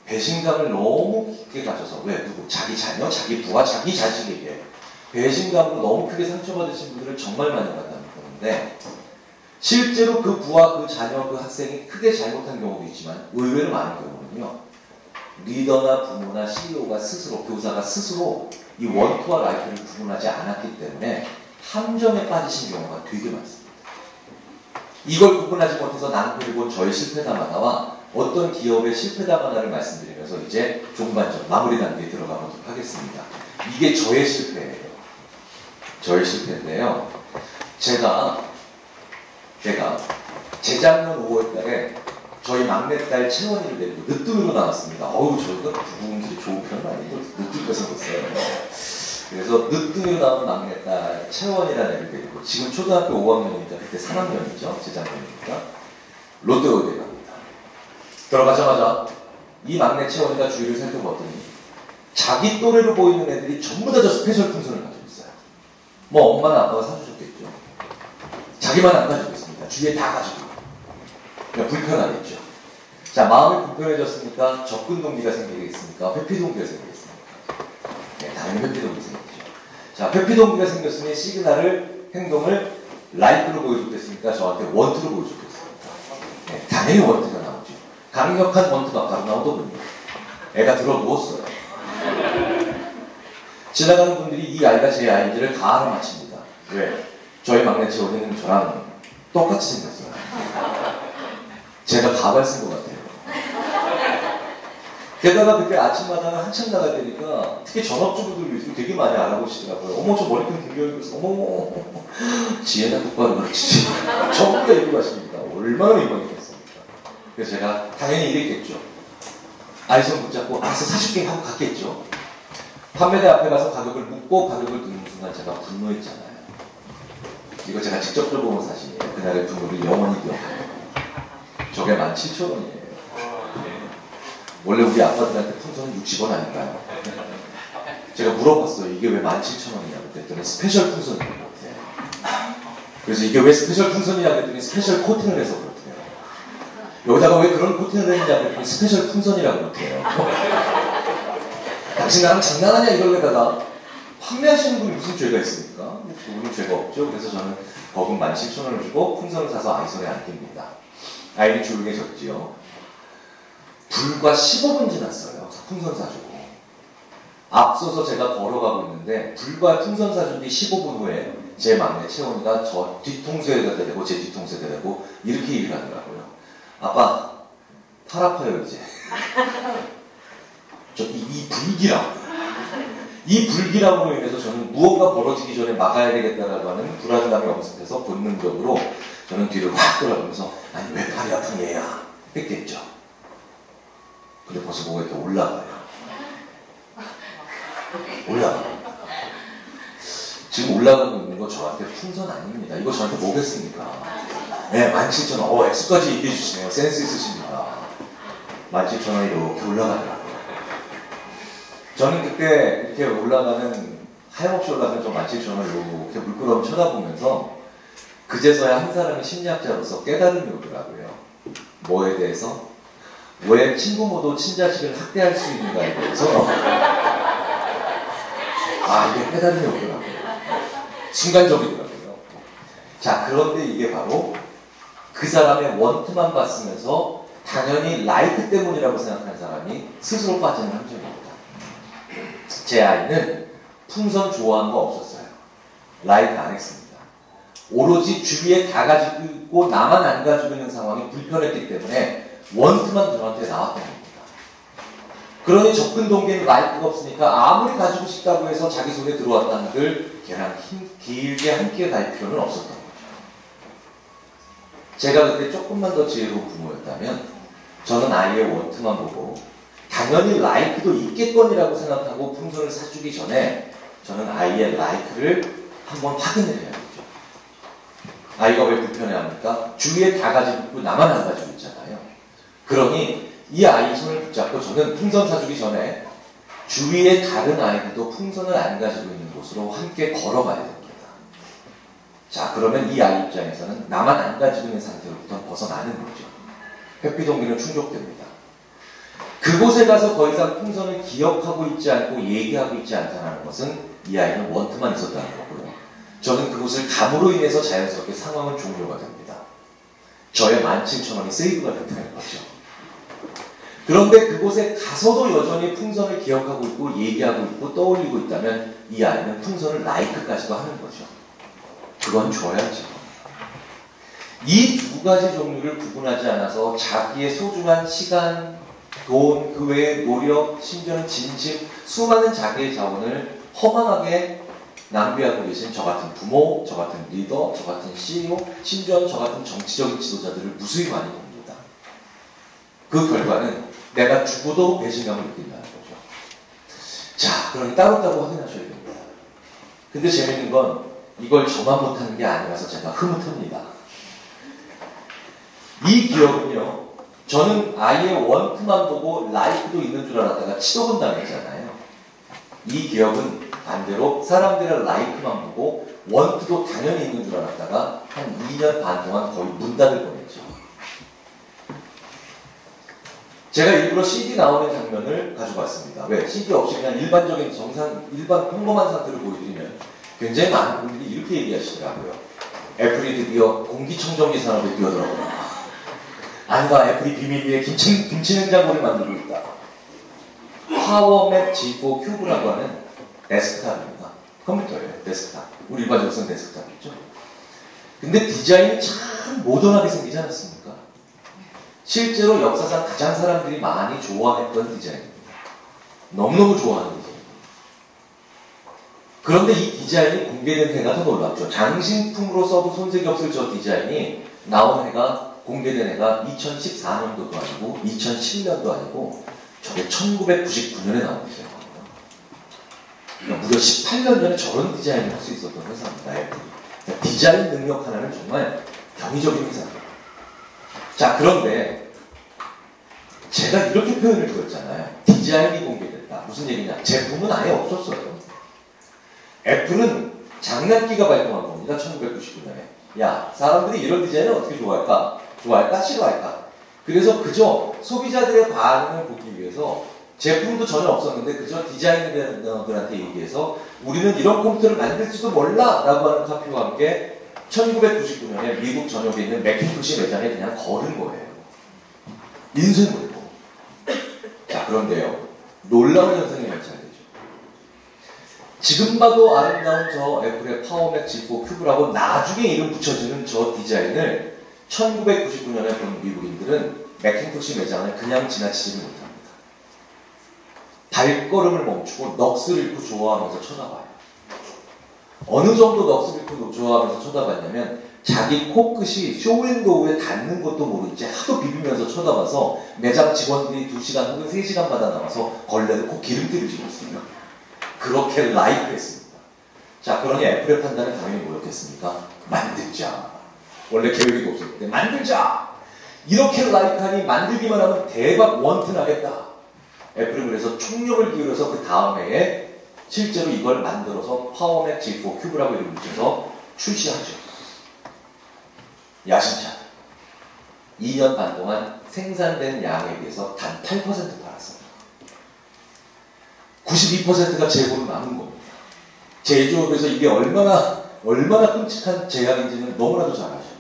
배신감을 너무 깊게 가져서 왜? 누구? 자기 자녀, 자기 부하, 자기 자식에게 배신감으로 너무 크게 상처받으신 분들을 정말 많이 만나는데 실제로 그 부하, 그 자녀, 그 학생이 크게 잘못한 경우도 있지만 의외로 많은 경우는요. 리더나 부모나 CEO가 스스로, 교사가 스스로 이 원투와 라이프를 구분하지 않았기 때문에 함정에 빠지신 경우가 되게 많습니다. 이걸 구분하지 못해서 낭패를 본 저의 실패담하나와 어떤 기업의 실패담하나를 말씀드리면서 이제 종반전, 마무리 단계에 들어가 보도록 하겠습니다. 이게 저의 실패예요. 저의 실패인데요. 제가 재작년 5월달에 저희 막내딸 채원이를 데리고 늦둥이로 나왔습니다. 저희가 부부분들이 좋은 편은 아니고 늦둥이가 생겼어요. 그래서 늦둥이로 나온 막내딸 채원이라는 애를 데리고 지금 초등학교 5학년이니까 그때 3학년이죠. 재작년이니까 롯데월드에 갑니다. 들어가자마자 이 막내 채원이가 주위를 살펴봤더니 자기 또래로 보이는 애들이 전부 다 저 스페셜 풍선을 가지고 있어요. 뭐 엄마나 아빠가 사주셨겠죠. 자기만 안 가지고 있습니다. 주위에 다 가지고 있고. 그러니까 불편하겠죠. 자, 마음이 불편해졌으니까 접근 동기가 생기겠습니까? 회피 동기가 생기겠습니까? 네, 당연히 회피 동기가 생기죠. 자, 회피 동기가 생겼으니 시그널을, 행동을 like로 보여줬겠습니까? 저한테 want로 보여줬겠습니까? 네, 당연히 want가 나오죠. 강력한 원투가 바로 나오더군요. 애가 들어 누웠어요. 지나가는 분들이 이 아이가 제 아이인지를 다 알아맞힙니다. 왜? 저희 막내 채원이는 저랑 똑같이 생겼어요. 제가 가발 쓴 것 같아요. 게다가 그때 아침마다 한참 나갈 때니까 특히 전업주부들 요즘 되게 많이 알아보시더라고요. 어머 저 머리끈 길게 입었어. 어머 지혜나 똑바로 그렇지. 전부 다 입고 가십니다. 얼마나 민망했겠습니까. 그래서 제가 당연히 이랬겠죠. 아이손 붙잡고 알았어 사줄게 하고 갔겠죠. 판매대 앞에 가서 가격을 묻고 가격을 듣는 순간 제가 분노했잖아요. 이거 제가 직접 들어본 사실이에요. 그날의 분노를 영원히 기억합니다. 저게 17,000원이에요. 원래 우리 아빠들한테 풍선은 60원 아닌가요? 제가 물어봤어요. 이게 왜 17,000원이냐고 그랬더니 스페셜 풍선이라고 그랬어요. 그래서 이게 왜 스페셜 풍선이냐고 그랬더니 스페셜 코팅을 해서 그렇대요. 여기다가 왜 그런 코팅을 했냐고 그랬더니 스페셜 풍선이라고 그렇대요. 당신 나랑 장난하냐 이걸로다가 판매하시는 분이 무슨 죄가 있습니까? 우리는 죄가 없죠. 그래서 저는 거금 17,000원을 주고 풍선을 사서 아이손에 안깁니다. 아이는 조용해졌지요. 불과 15분 지났어요. 풍선 사주고. 앞서서 제가 걸어가고 있는데 불과 풍선 사준 뒤 15분 후에 제 막내 채원이가 저 뒤통수에다 대고 제 뒤통수에 대고 이렇게 얘기를 하더라고요. 아빠 팔 아파요 이제. 이 불기람. 이 불기람으로 인해서 저는 무언가 벌어지기 전에 막아야 되겠다라고 하는 불안감이 엄습해서 본능적으로 저는 뒤를 확 돌아보면서 아니 왜 팔이 아픈 얘야 했겠죠. 근데 벌써 뭐가 이렇게 올라가요. 올라가요. 지금 올라가고 있는 거 저한테 풍선 아닙니다. 이거 저한테 뭐겠습니까? 네, 17,000원. 액수까지 얘기해 주시네요. 센스 있으십니다. 17,000원이 이렇게 올라가더라고요. 저는 그때 이렇게 올라가는, 하염없이 올라가는 저 17,000원을 이렇게 물끄러미 쳐다보면서 그제서야 한 사람이 심리학자로서 깨달음이 오더라고요. 뭐에 대해서? 왜 친부모도 친자식을 학대할 수 있는가에 대해서 이게 깨달음이 오더라고요. 순간적이더라고요. 자, 그런데 이게 바로 그 사람의 원투만 봤으면서 당연히 라이크 때문이라고 생각하는 사람이 스스로 빠지는 함정입니다. 제 아이는 풍선 좋아한 거 없었어요. 라이크 안 했습니다. 오로지 주위에 다 가지고 있고 나만 안 가지고 있는 상황이 불편했기 때문에 원투만 저한테 나왔던 겁니다. 그러니 접근 동기에는 라이크가 없으니까 아무리 가지고 싶다고 해서 자기 손에 들어왔다 한들 걔랑 길게 함께 갈 필요는 없었던 거죠. 제가 그때 조금만 더 지혜로운 부모였다면 저는 아이의 원투만 보고 당연히 라이크도 있겠거니라고 생각하고 풍선을 사주기 전에 저는 아이의 라이크를 한번 확인을 해야겠죠. 아이가 왜 불편해합니까? 주위에 다 가지고 있고 나만 안 가지고 있잖아요. 그러니 이 아이 손을 붙잡고 저는 풍선 사주기 전에 주위의 다른 아이들도 풍선을 안 가지고 있는 곳으로 함께 걸어가야 됩니다. 자, 그러면 이 아이 입장에서는 나만 안 가지고 있는 상태로부터 벗어나는 거죠. 회피동기는 충족됩니다. 그곳에 가서 더 이상 풍선을 기억하고 있지 않고 얘기하고 있지 않다는 것은 이 아이는 원투만 있었다는 거고요. 저는 그곳을 감으로 인해서 자연스럽게 상황은 종료가 됩니다. 저의 17,000원이 세이브가 된다는 거죠. 그런데 그곳에 가서도 여전히 풍선을 기억하고 있고 얘기하고 있고 떠올리고 있다면 이 아이는 풍선을 라이크까지도 하는 거죠. 그건 줘야죠. 이 두 가지 종류를 구분하지 않아서 자기의 소중한 시간, 돈, 그 외의 노력, 심지어는 진심, 수많은 자기의 자원을 허망하게 낭비하고 계신 저 같은 부모, 저 같은 리더, 저 같은 CEO, 심지어는 저 같은 정치적인 지도자들을 무수히 많이 봅니다. 그 결과는 내가 죽어도 배신감을 느낀다는 거죠. 자, 그럼 따로따로 확인하셔야 됩니다. 근데 재밌는 건 이걸 저만 못하는 게 아니라서 제가 흐뭇합니다. 이 기억은요, 저는 아이의 원투만 보고 라이크도 있는 줄 알았다가 치도금 당했잖아요. 이 기억은 반대로 사람들의 라이크만 보고 원투도 당연히 있는 줄 알았다가 한 2년 반 동안 거의 문 닫을 뻔했죠. 제가 일부러 CD 나오는 장면을 가져봤습니다. 왜? CD 없이 그냥 일반적인 일반 평범한 상태를 보여드리면 굉장히 많은 분들이 이렇게 얘기하시더라고요. 애플이 드디어 공기청정기 산업에 뛰어들어간다. 아니다, 애플이 비밀리에 김치 냉장고를 만들고 있다. 파워맥 G4 큐브라고 하는 데스크탑입니다. 컴퓨터예요, 데스크탑. 우리 일반적으로 쓰는 데스크탑이죠. 근데 디자인이 참 모던하게 생기지 않았습니까? 실제로 역사상 가장 사람들이 많이 좋아했던 디자인입니다. 너무너무 좋아하는 디자인. 그런데 이 디자인이 공개된 해가 더 놀랍죠. 장신품으로서도 손색이 없을 저 디자인이 나온 해가, 공개된 해가 2014년도도 아니고 2010년도 아니고 저게 1999년에 나온 디자인이에요. 그러니까 무려 18년 전에 저런 디자인을 할 수 있었던 회사입니다. 애플이. 그러니까 디자인 능력 하나는 정말 경이적인 회사입니다. 자, 그런데 제가 이렇게 표현을 드렸잖아요. 디자인이 공개됐다. 무슨 얘기냐? 제품은 아예 없었어요. 애플은 장난기가 발동한 겁니다. 1999년에. 야, 사람들이 이런 디자인을 어떻게 좋아할까? 좋아할까? 싫어할까? 그래서 그저 소비자들의 반응을 보기 위해서 제품도 전혀 없었는데 그저 디자이너들한테 얘기해서 우리는 이런 컴퓨터를 만들지도 몰라! 라고 하는 카피와 함께 1999년에 미국 전역에 있는 맥킨토시 매장에 그냥 걸은 거예요. 인쇄물로. 자, 그런데요. 놀라운 현상이 발생되죠. 지금 봐도 아름다운 저 애플의 파워맥 G4 큐브라고 나중에 이름 붙여지는 저 디자인을 1999년에 본 미국인들은 맥킨토시 매장을 그냥 지나치지를 못합니다. 발걸음을 멈추고 넋을 잃고 좋아하면서 쳐다봐요. 어느 정도 넋을 잃고 좋아하면서 쳐다봤냐면 자기 코끝이 쇼윈도우에 닿는 것도 모른 채 하도 비비면서 쳐다봐서 매장 직원들이 2시간 혹은 3시간마다 나와서 걸레로 코 기름기를 집었습니다. 그렇게 라이크했습니다. 자, 그러니 애플의 판단은 당연히 뭐였겠습니까? 만들자. 원래 계획이 없었을 때 만들자. 이렇게 라이크하니 만들기만 하면 대박 원튼하겠다. 애플은 그래서 총력을 기울여서 그 다음 해에 실제로 이걸 만들어서 파워맥 G4 큐브라고 이름을 붙여서 출시하죠. 야심차게 2년 반 동안 생산된 양에 비해서 단 8% 팔았습니다. 92%가 재고로 남은 겁니다. 제조업에서 이게 얼마나 끔찍한 재앙인지는 너무나도 잘 아시죠.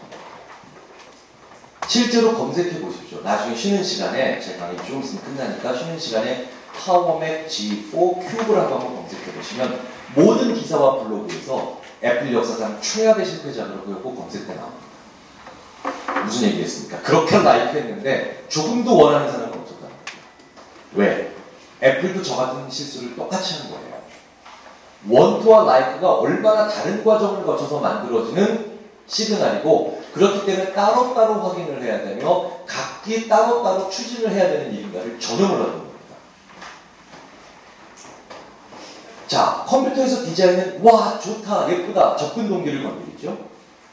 실제로 검색해 보십시오. 나중에 쉬는 시간에 제 강의 좀 있으면 끝나니까 쉬는 시간에 파워맥 G4 큐브라고 한번 검색해 보시면 모든 기사와 블로그에서 애플 역사상 최악의 실패작으로 꼭 검색돼 나옵니다. 무슨 얘기겠습니까? 그렇게 라이크했는데 조금도 원하는 사람은 없었다. 왜? 애플도 저 같은 실수를 똑같이 한 거예요. 원투와 라이크가 얼마나 다른 과정을 거쳐서 만들어지는 시그널이고 그렇기 때문에 따로따로 확인을 해야 되며 각기 따로따로 추진을 해야 되는 일인가를 전혀 몰랐던 겁니다. 자, 컴퓨터에서 디자인은 와 좋다 예쁘다 접근 동기를 건드리죠.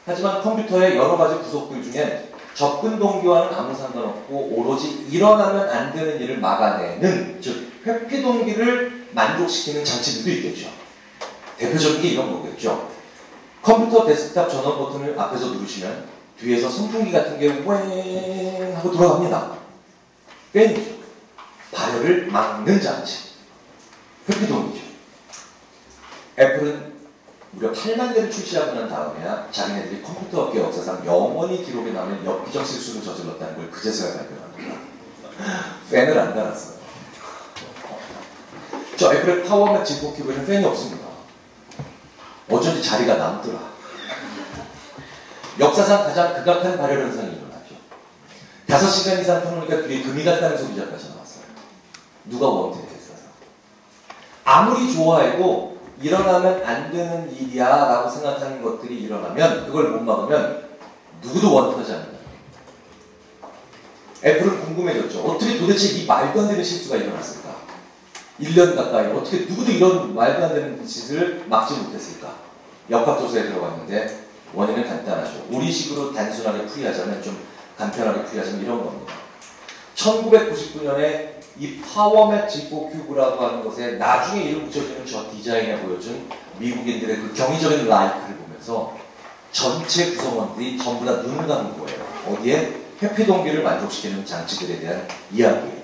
하지만 컴퓨터의 여러 가지 구석들 중엔 접근 동기와는 아무 상관없고 오로지 일어나면 안 되는 일을 막아내는 즉 회피 동기를 만족시키는 장치들도 있겠죠. 대표적인 게 이런 거겠죠. 컴퓨터 데스크탑 전원 버튼을 앞에서 누르시면 뒤에서 선풍기 같은 게 웽 하고 돌아갑니다. 팬이죠. 발열을 막는 장치. 회피 동기죠. 애플은 무려 8만 대를 출시하고 난 다음에야 자기네들이 컴퓨터 업계 역사상 영원히 기록에 남는 엽기적 실수를 저질렀다는 걸 그제서야 발견합니다. 팬을 안 달았어요. 저 애플의 파워맥 G4 큐브에는 팬이 없습니다. 어쩐지 자리가 남더라. 역사상 가장 극악한 발열 현상이 일어나죠. 5시간 이상 펴놓으니까 뒤에 금이 갔다는 소리자까지 나왔어요. 누가 원택했어요? 아무리 좋아해도 일어나면 안 되는 일이야 라고 생각하는 것들이 일어나면 그걸 못 막으면 누구도 원택하지 않는다. 애플은 궁금해졌죠. 어떻게 도대체 이 말도 안 되는 실수가 일어났을까? 1년 가까이 어떻게 누구도 이런 말도 안 되는 짓을 막지 못했을까? 역학조사에 들어갔는데 원인은 간단하죠. 우리식으로 단순하게 풀이하자면 좀 간편하게 풀이하자면 이런 겁니다. 1999년에 이 파워맥 G4 큐브라고 하는 것에 나중에 이름 붙여주는 저 디자인에 보여준 미국인들의 그 경이적인 라이크를 보면서 전체 구성원들이 전부 다 눈을 감은 거예요. 어디에? 회피 동기를 만족시키는 장치들에 대한 이야기예요.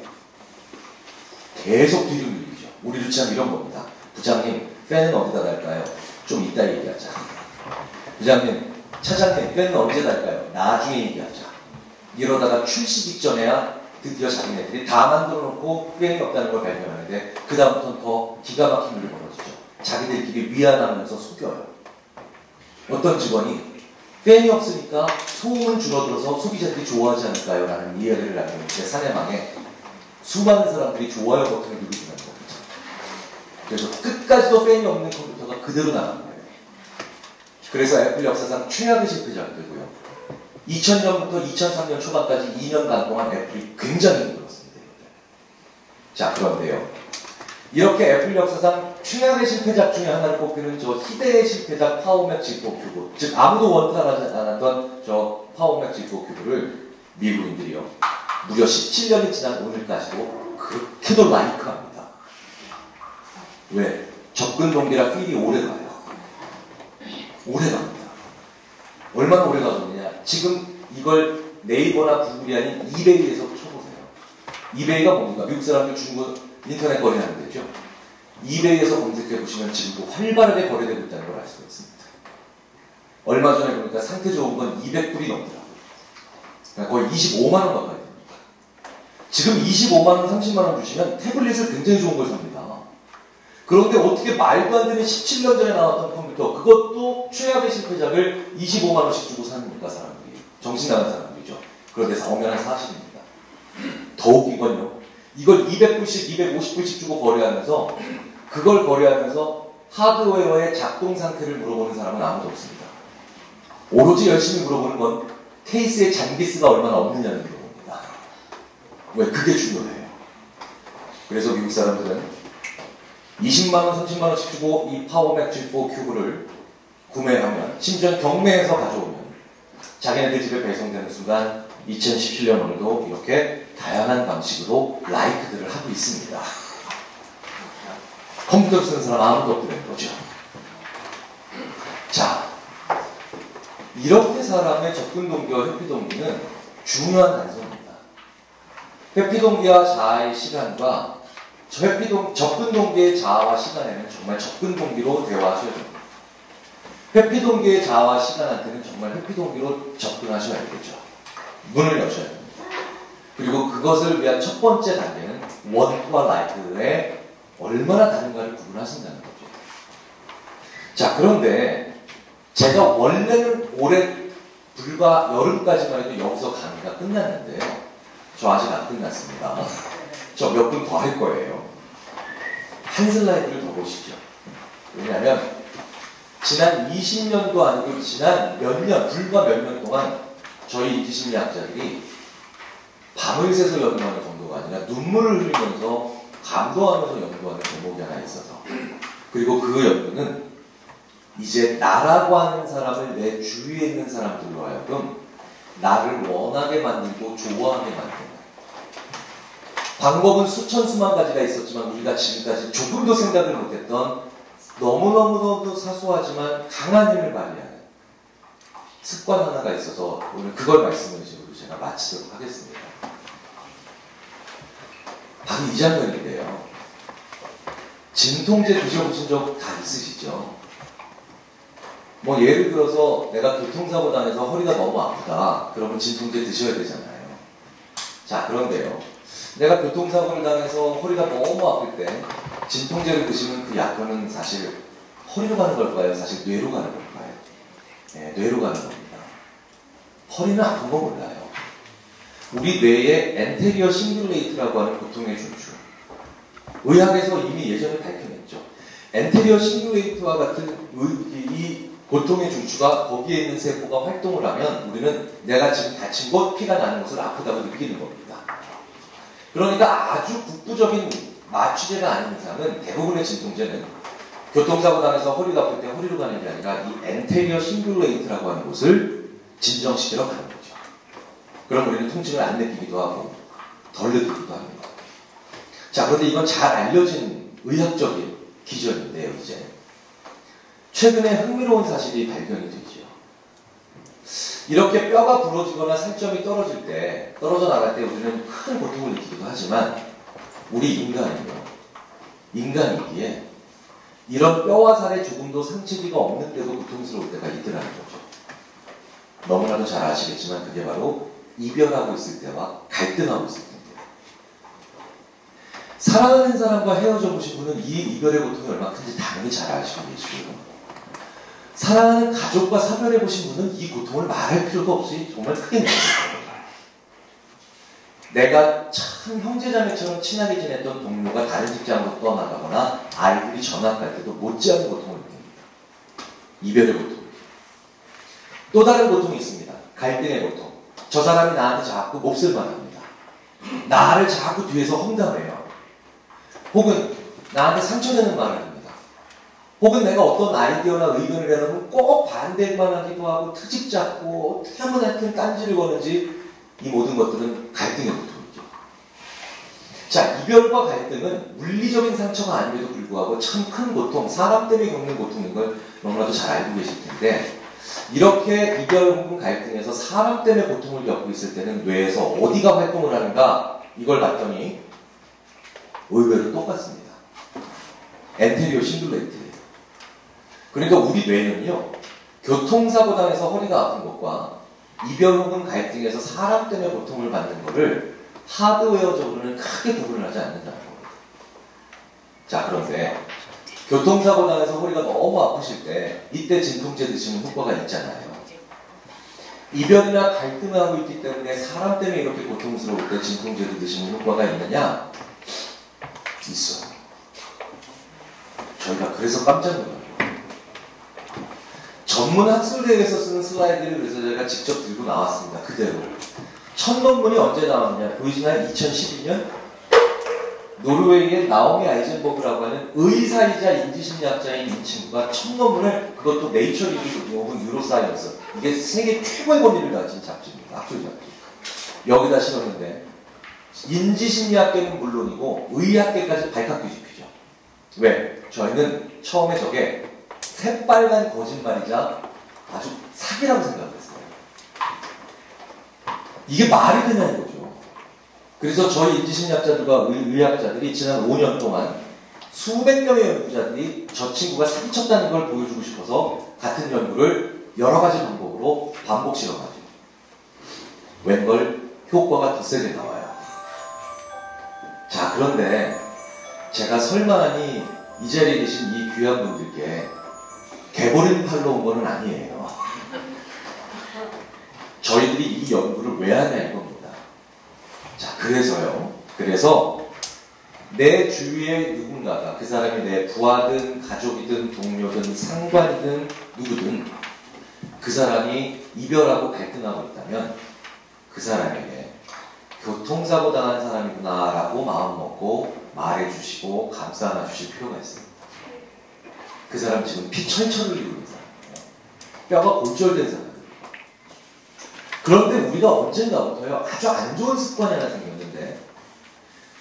계속 뒤로 밀리죠. 우리 루치하면 이런 겁니다. 부장님, 팬은 어디다 달까요? 좀 이따 얘기하자. 부장님, 차장님, 팬은 언제 달까요? 나중에 얘기하자. 이러다가 출시 직전에야 드디어 자기네들이 다 만들어 놓고 팬이 없다는 걸 발견하는데 그 다음부터는 더 기가 막힌 일이 벌어지죠. 자기들끼리 위안하면서 속여요. 어떤 직원이 팬이 없으니까 소음은 줄어들어서 소비자들이 좋아하지 않을까요? 라는 이야기를 남겼는데 사내망에 수많은 사람들이 좋아요 버튼을 누르시는 겁니다. 그래서 끝까지도 팬이 없는 컴퓨터가 그대로 나간 거예요. 그래서 애플 역사상 최악의 실패작이 되고요. 2000년부터 2003년 초반까지 2년간 동안 애플이 굉장히 힘들었습니다. 자, 그런데요. 이렇게 애플 역사상 최악의 실패작 중에 하나를 꼽히는 저 희대의 실패작 파워맥 G4 큐브, 즉 아무도 원탄하지 않았던 저 파워맥 G4 큐브를 미국인들이요. 무려 17년이 지난 오늘까지도 그렇게도 라이크합니다. 왜? 접근 동기라 필이 오래 가요. 오래 갑니다. 얼마나 오래 가겠느냐. 지금 이걸 네이버나 구글이 아닌 이베이에서 쳐보세요. 이베이가 뭡니까? 미국 사람들 중국 인터넷 거래하는 데죠. 이베이에서 검색해보시면 지금도 활발하게 거래되고 있다는 걸 알 수가 있습니다. 얼마 전에 보니까 상태 좋은 건 200불이 넘더라고요. 그러니까 거의 25만원 가까이 됩니다. 지금 25만원, 30만원 주시면 태블릿을 굉장히 좋은 걸 삽니다. 그런데 어떻게 말도 안 되는 17년 전에 나왔던 컴퓨터, 그것도 최악의 실패작을 25만원씩 주고 삽니까, 사람들이. 정신 나간 사람들이죠. 그런데 엄연한 사실입니다. 더욱 이건요. 이걸 200불씩, 250불씩 주고 거래하면서 그걸 거래하면서 하드웨어의 작동 상태를 물어보는 사람은 아무도 없습니다. 오로지 열심히 물어보는 건 케이스의 잔기스가 얼마나 없느냐는 물어봅니다. 왜? 그게 중요해요. 그래서 미국 사람들은 20만원, 30만원씩 주고 이 파워맥 G4 큐브를 구매하면, 심지어 경매에서 가져오면 자기네들 집에 배송되는 순간 2017년 오늘도 이렇게 다양한 방식으로 라이크들을 하고 있습니다. 컴퓨터 쓰는 사람 아무도 없다는 거죠. 자, 이렇게 사람의 접근 동기와 회피 동기는 중요한 단서입니다. 회피 동기와 자아의 시간과 접근 동기의 자아와 시간에는 정말 접근 동기로 대화하셔야 됩니다. 회피 동기의 자아와 시간한테는 정말 회피 동기로 접근하셔야 되겠죠. 문을 여셔야 됩니다. 그리고 그것을 위한 첫 번째 단계는 원투와 라이크의 얼마나 다른가를 구분하신다는 거죠. 자, 그런데 제가 원래는 올해 불과 여름까지만 해도 여기서 강의가 끝났는데요. 저 아직 안 끝났습니다. 저 몇 분 더 할 거예요. 한 슬라이드를 더 보시죠. 왜냐하면 지난 20년도 아니고 지난 몇 년, 불과 몇 년 동안 저희 인지심리학자들이 밤을 새서 연구하는 정도가 아니라 눈물을 흘리면서 감동하면서 연구하는 대목이 하나 있어서, 그리고 그 연구는 이제 나라고 하는 사람을 내 주위에 있는 사람들로 하여금 나를 원하게 만들고 좋아하게 만드는 방법은 수천 수만 가지가 있었지만 우리가 지금까지 조금도 생각을 못했던 너무너무 사소하지만 강한 힘을 발휘하는 습관 하나가 있어서 오늘 그걸 말씀을 드리고 제가 마치도록 하겠습니다. 바로 이 장면인데요. 진통제 드셔보신 적 다 있으시죠? 뭐 예를 들어서 내가 교통사고 당해서 허리가 너무 아프다. 그러면 진통제 드셔야 되잖아요. 자, 그런데요. 내가 교통사고를 당해서 허리가 너무 아플 때 진통제를 드시면 그 약효는 사실 허리로 가는 걸까요? 사실 뇌로 가는 걸까요? 네, 뇌로 가는 겁니다. 허리는 아픈 거 몰라요. 우리 뇌의 엔테리어 싱귤레이트라고 하는 고통의 중추. 의학에서 이미 예전에 밝혀냈죠. 엔테리어 싱귤레이트와 같은 이 고통의 중추가 거기에 있는 세포가 활동을 하면 우리는 내가 지금 다친 곳, 피가 나는 것을 아프다고 느끼는 겁니다. 그러니까 아주 국부적인 마취제가 아닌 이상은 대부분의 진통제는 교통사고 당해서 허리가 아플 때 허리로 가는 게 아니라 이 엔테리어 싱귤레이트라고 하는 곳을 진정시키러 가는 거죠. 그럼 우리는 통증을 안 느끼기도 하고 덜 느끼기도 합니다. 자, 그런데 이건 잘 알려진 의학적인 기전인데요, 이제. 최근에 흥미로운 사실이 발견이 되죠. 이렇게 뼈가 부러지거나 살점이 떨어질 때, 떨어져 나갈 때 우리는 큰 고통을 느끼기도 하지만 우리 인간이기에 이런 뼈와 살에 조금도 상처기가 없는 때도 고통스러울 때가 있더라는 거죠. 너무나도 잘 아시겠지만 그게 바로 이별하고 있을 때와 갈등하고 있을 때인데요. 사랑하는 사람과 헤어져 보신 분은 이 이별의 고통이 얼마나 큰지 당연히 잘 아시고 계시고요. 사랑하는 가족과 사별해 보신 분은 이 고통을 말할 필요도 없이 정말 크게 느끼실 겁니다. 내가 참 형제자매처럼 친하게 지냈던 동료가 다른 직장으로 떠나가거나 아이들이 전학 갈 때도 못지않은 고통을 느낍니다. 이별의 고통. 또 다른 고통이 있습니다. 갈등의 고통. 저 사람이 나한테 자꾸 몹쓸 말합니다. 나를 자꾸 뒤에서 험담해요. 혹은 나한테 상처되는 말을 합니다. 혹은 내가 어떤 아이디어나 의견을 내놓으면 꼭 반대만 하기도 하고 트집 잡고 어떻게 하면 하여튼 딴지를 거는지 이 모든 것들은 갈등의 고통이죠. 자, 이별과 갈등은 물리적인 상처가 아님에도 불구하고 참 큰 고통, 사람 때문에 겪는 고통인 걸 너무나도 잘 알고 계실 텐데 이렇게 이별 혹은 갈등에서 사람 때문에 고통을 겪고 있을 때는 뇌에서 어디가 활동을 하는가 이걸 봤더니 의외로 똑같습니다. 엔테리오 싱글레이트예요. 그러니까 우리 뇌는요, 교통사고 당해서 허리가 아픈 것과 이별 혹은 갈등에서 사람 때문에 고통을 받는 것을 하드웨어적으로는 크게 구분을 하지 않는다는 겁니다. 자, 그런데 교통사고 당해서 허리가 너무 아프실 때 이때 진통제 드시는 효과가 있잖아요. 이별이나 갈등을 하고 있기 때문에 사람 때문에 이렇게 고통스러울 때 진통제를 드시는 효과가 있느냐? 있어요. 저희가 그래서 깜짝 놀라요. 전문 학술대회에서 쓰는 슬라이드를 그래서 저희가 직접 들고 나왔습니다. 그대로. 첫 논문이 언제 나왔느냐? 보이시나요? 2012년? 노르웨이의 나오미 아이젠버그라고 하는 의사이자 인지심리학자인 이 친구가 첫 논문을, 그것도 네이처 리뷰 혹은 뉴로사이언스, 이게 세계 최고의 권위를 가진 잡지입니다. 학술 잡지. 여기다 실었는데 인지심리학계는 물론이고 의학계까지 발칵 뒤집히죠. 왜? 저희는 처음에 저게 새빨간 거짓말이자 아주 사기라고 생각했어요. 이게 말이 되냐는 거죠. 그래서 저희 인지심리학자들과 의학자들이 지난 5년 동안 수백 명의 연구자들이 저 친구가 사기쳤다는 걸 보여주고 싶어서 같은 연구를 여러 가지 방법으로 반복 실험하죠. 웬걸 효과가 더 세게 나와요. 자, 그런데 제가 설마하니 이 자리에 계신 이 귀한 분들께 개보린 팔로 온 거는 아니에요. 저희들이 이 연구를 왜 하냐 이겁니다. 자, 그래서 내 주위에 누군가가, 그 사람이 내 부하든 가족이든 동료든 상관이든 누구든 그 사람이 이별하고 갈등하고 있다면 그 사람에게 교통사고 당한 사람이구나 라고 마음먹고 말해주시고 감싸 안아주실 필요가 있습니다. 그 사람 지금 피 철철 흘리고 있는 사람이에요. 뼈가 골절된 사람이에요. 그런데 우리가 언젠가부터요, 아주 안 좋은 습관이 하나 생겼는데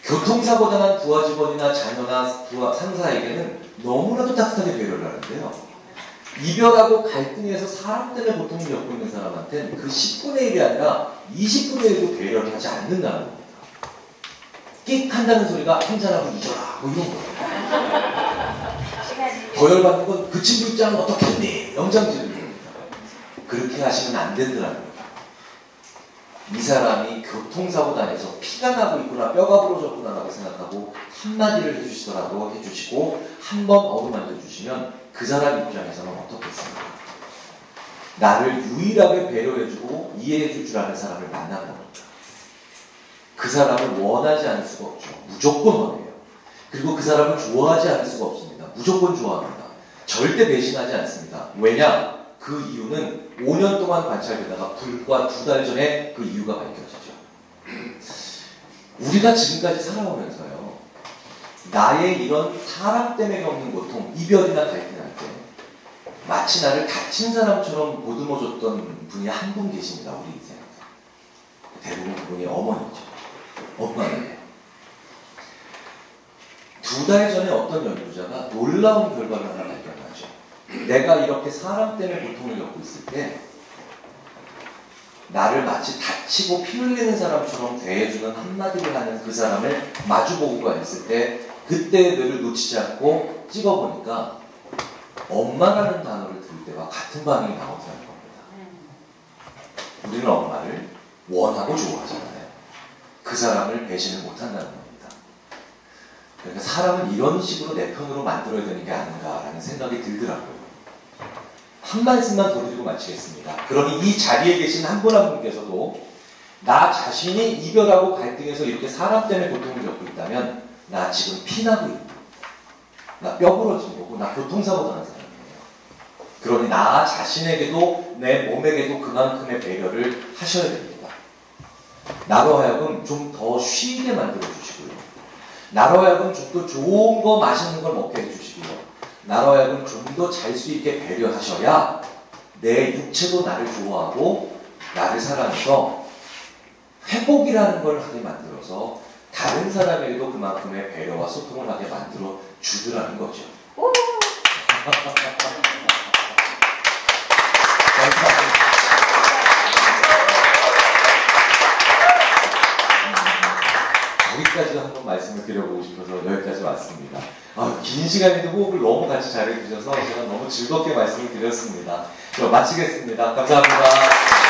교통사고 당한 부하 직원이나 자녀나 부하 상사에게는 너무나도 따뜻하게 배려를 하는데요, 이별하고 갈등에서 사람 때문에 고통을 겪고 있는 사람한테는 그 10분의 1이 아니라 20분의 1도 배려를 하지 않는다는 겁니다. 끽 한다는 소리가 한잔하고 잊어라 뭐 이런 거예요. 더 열받는 건 그 친구 입장은 어떻겠니? 영장지를 줍니다. 그렇게 하시면 안 된다는 겁니다. 이 사람이 교통사고 당해서 피가 나고 있구나, 뼈가 부러졌구나 라고 생각하고 한마디를 해주시더라도 해주시고 한번 어루만져 주시면 그 사람 입장에서는 어떻겠습니까? 나를 유일하게 배려해주고 이해해줄 줄 아는 사람을 만난 겁니다. 그 사람을 원하지 않을 수가 없죠. 무조건 원해요. 그리고 그 사람을 좋아하지 않을 수가 없습니다. 무조건 좋아합니다. 절대 배신하지 않습니다. 왜냐? 그 이유는 5년 동안 관찰되다가 불과 2달 전에 그 이유가 밝혀지죠. 우리가 지금까지 살아오면서요, 나의 이런 사람 때문에 겪는 고통, 이별이나 갈등할 때 마치 나를 다친 사람처럼 보듬어줬던 분이 한 분 계십니다. 우리 인생에. 대부분 그분이 어머니죠. 엄마예요. 2달 전에 어떤 연구자가 놀라운 결과를 하나 발견하죠. 내가 이렇게 사람 때문에 고통을 겪고 있을 때 나를 마치 다치고 피 흘리는 사람처럼 대해주는 한마디를 하는 그 사람을 마주보고가 있을 때 그때의 뇌를 놓치지 않고 찍어보니까 엄마라는 단어를 들을 때와 같은 반응이 나오더라는 겁니다. 우리는 엄마를 원하고 좋아하잖아요. 그 사람을 배신을 못한다는 겁니다. 그러니까 사람은 이런 식으로 내 편으로 만들어야 되는 게 아닌가라는 생각이 들더라고요. 한 말씀만 더 드리고 마치겠습니다. 그러니 이 자리에 계신 한 분 한 분께서도 나 자신이 이별하고 갈등해서 이렇게 사람 때문에 고통을 겪고 있다면 나 지금 피나고 있고 나 뼈 부러진 거고 나 교통사고 당한 사람이에요. 그러니 나 자신에게도 내 몸에게도 그만큼의 배려를 하셔야 됩니다. 나로 하여금 좀 더 쉬게 만들어 주시고요. 나로 하여금 좀 더 좋은 거 맛있는 걸 먹게 해주시고요. 나로 하여금 좀 더 잘 수 있게 배려하셔야 내 육체도 나를 좋아하고 나를 사랑해서 회복이라는 걸 하게 만들어서 다른 사람에게도 그만큼의 배려와 소통을 하게 만들어 주더라는 거죠. 여기까지 한번 말씀을 드려보고 싶어서 여기까지 왔습니다. 긴 시간인데 호흡을 너무 같이 잘해주셔서 제가 너무 즐겁게 말씀을 드렸습니다. 마치겠습니다. 감사합니다.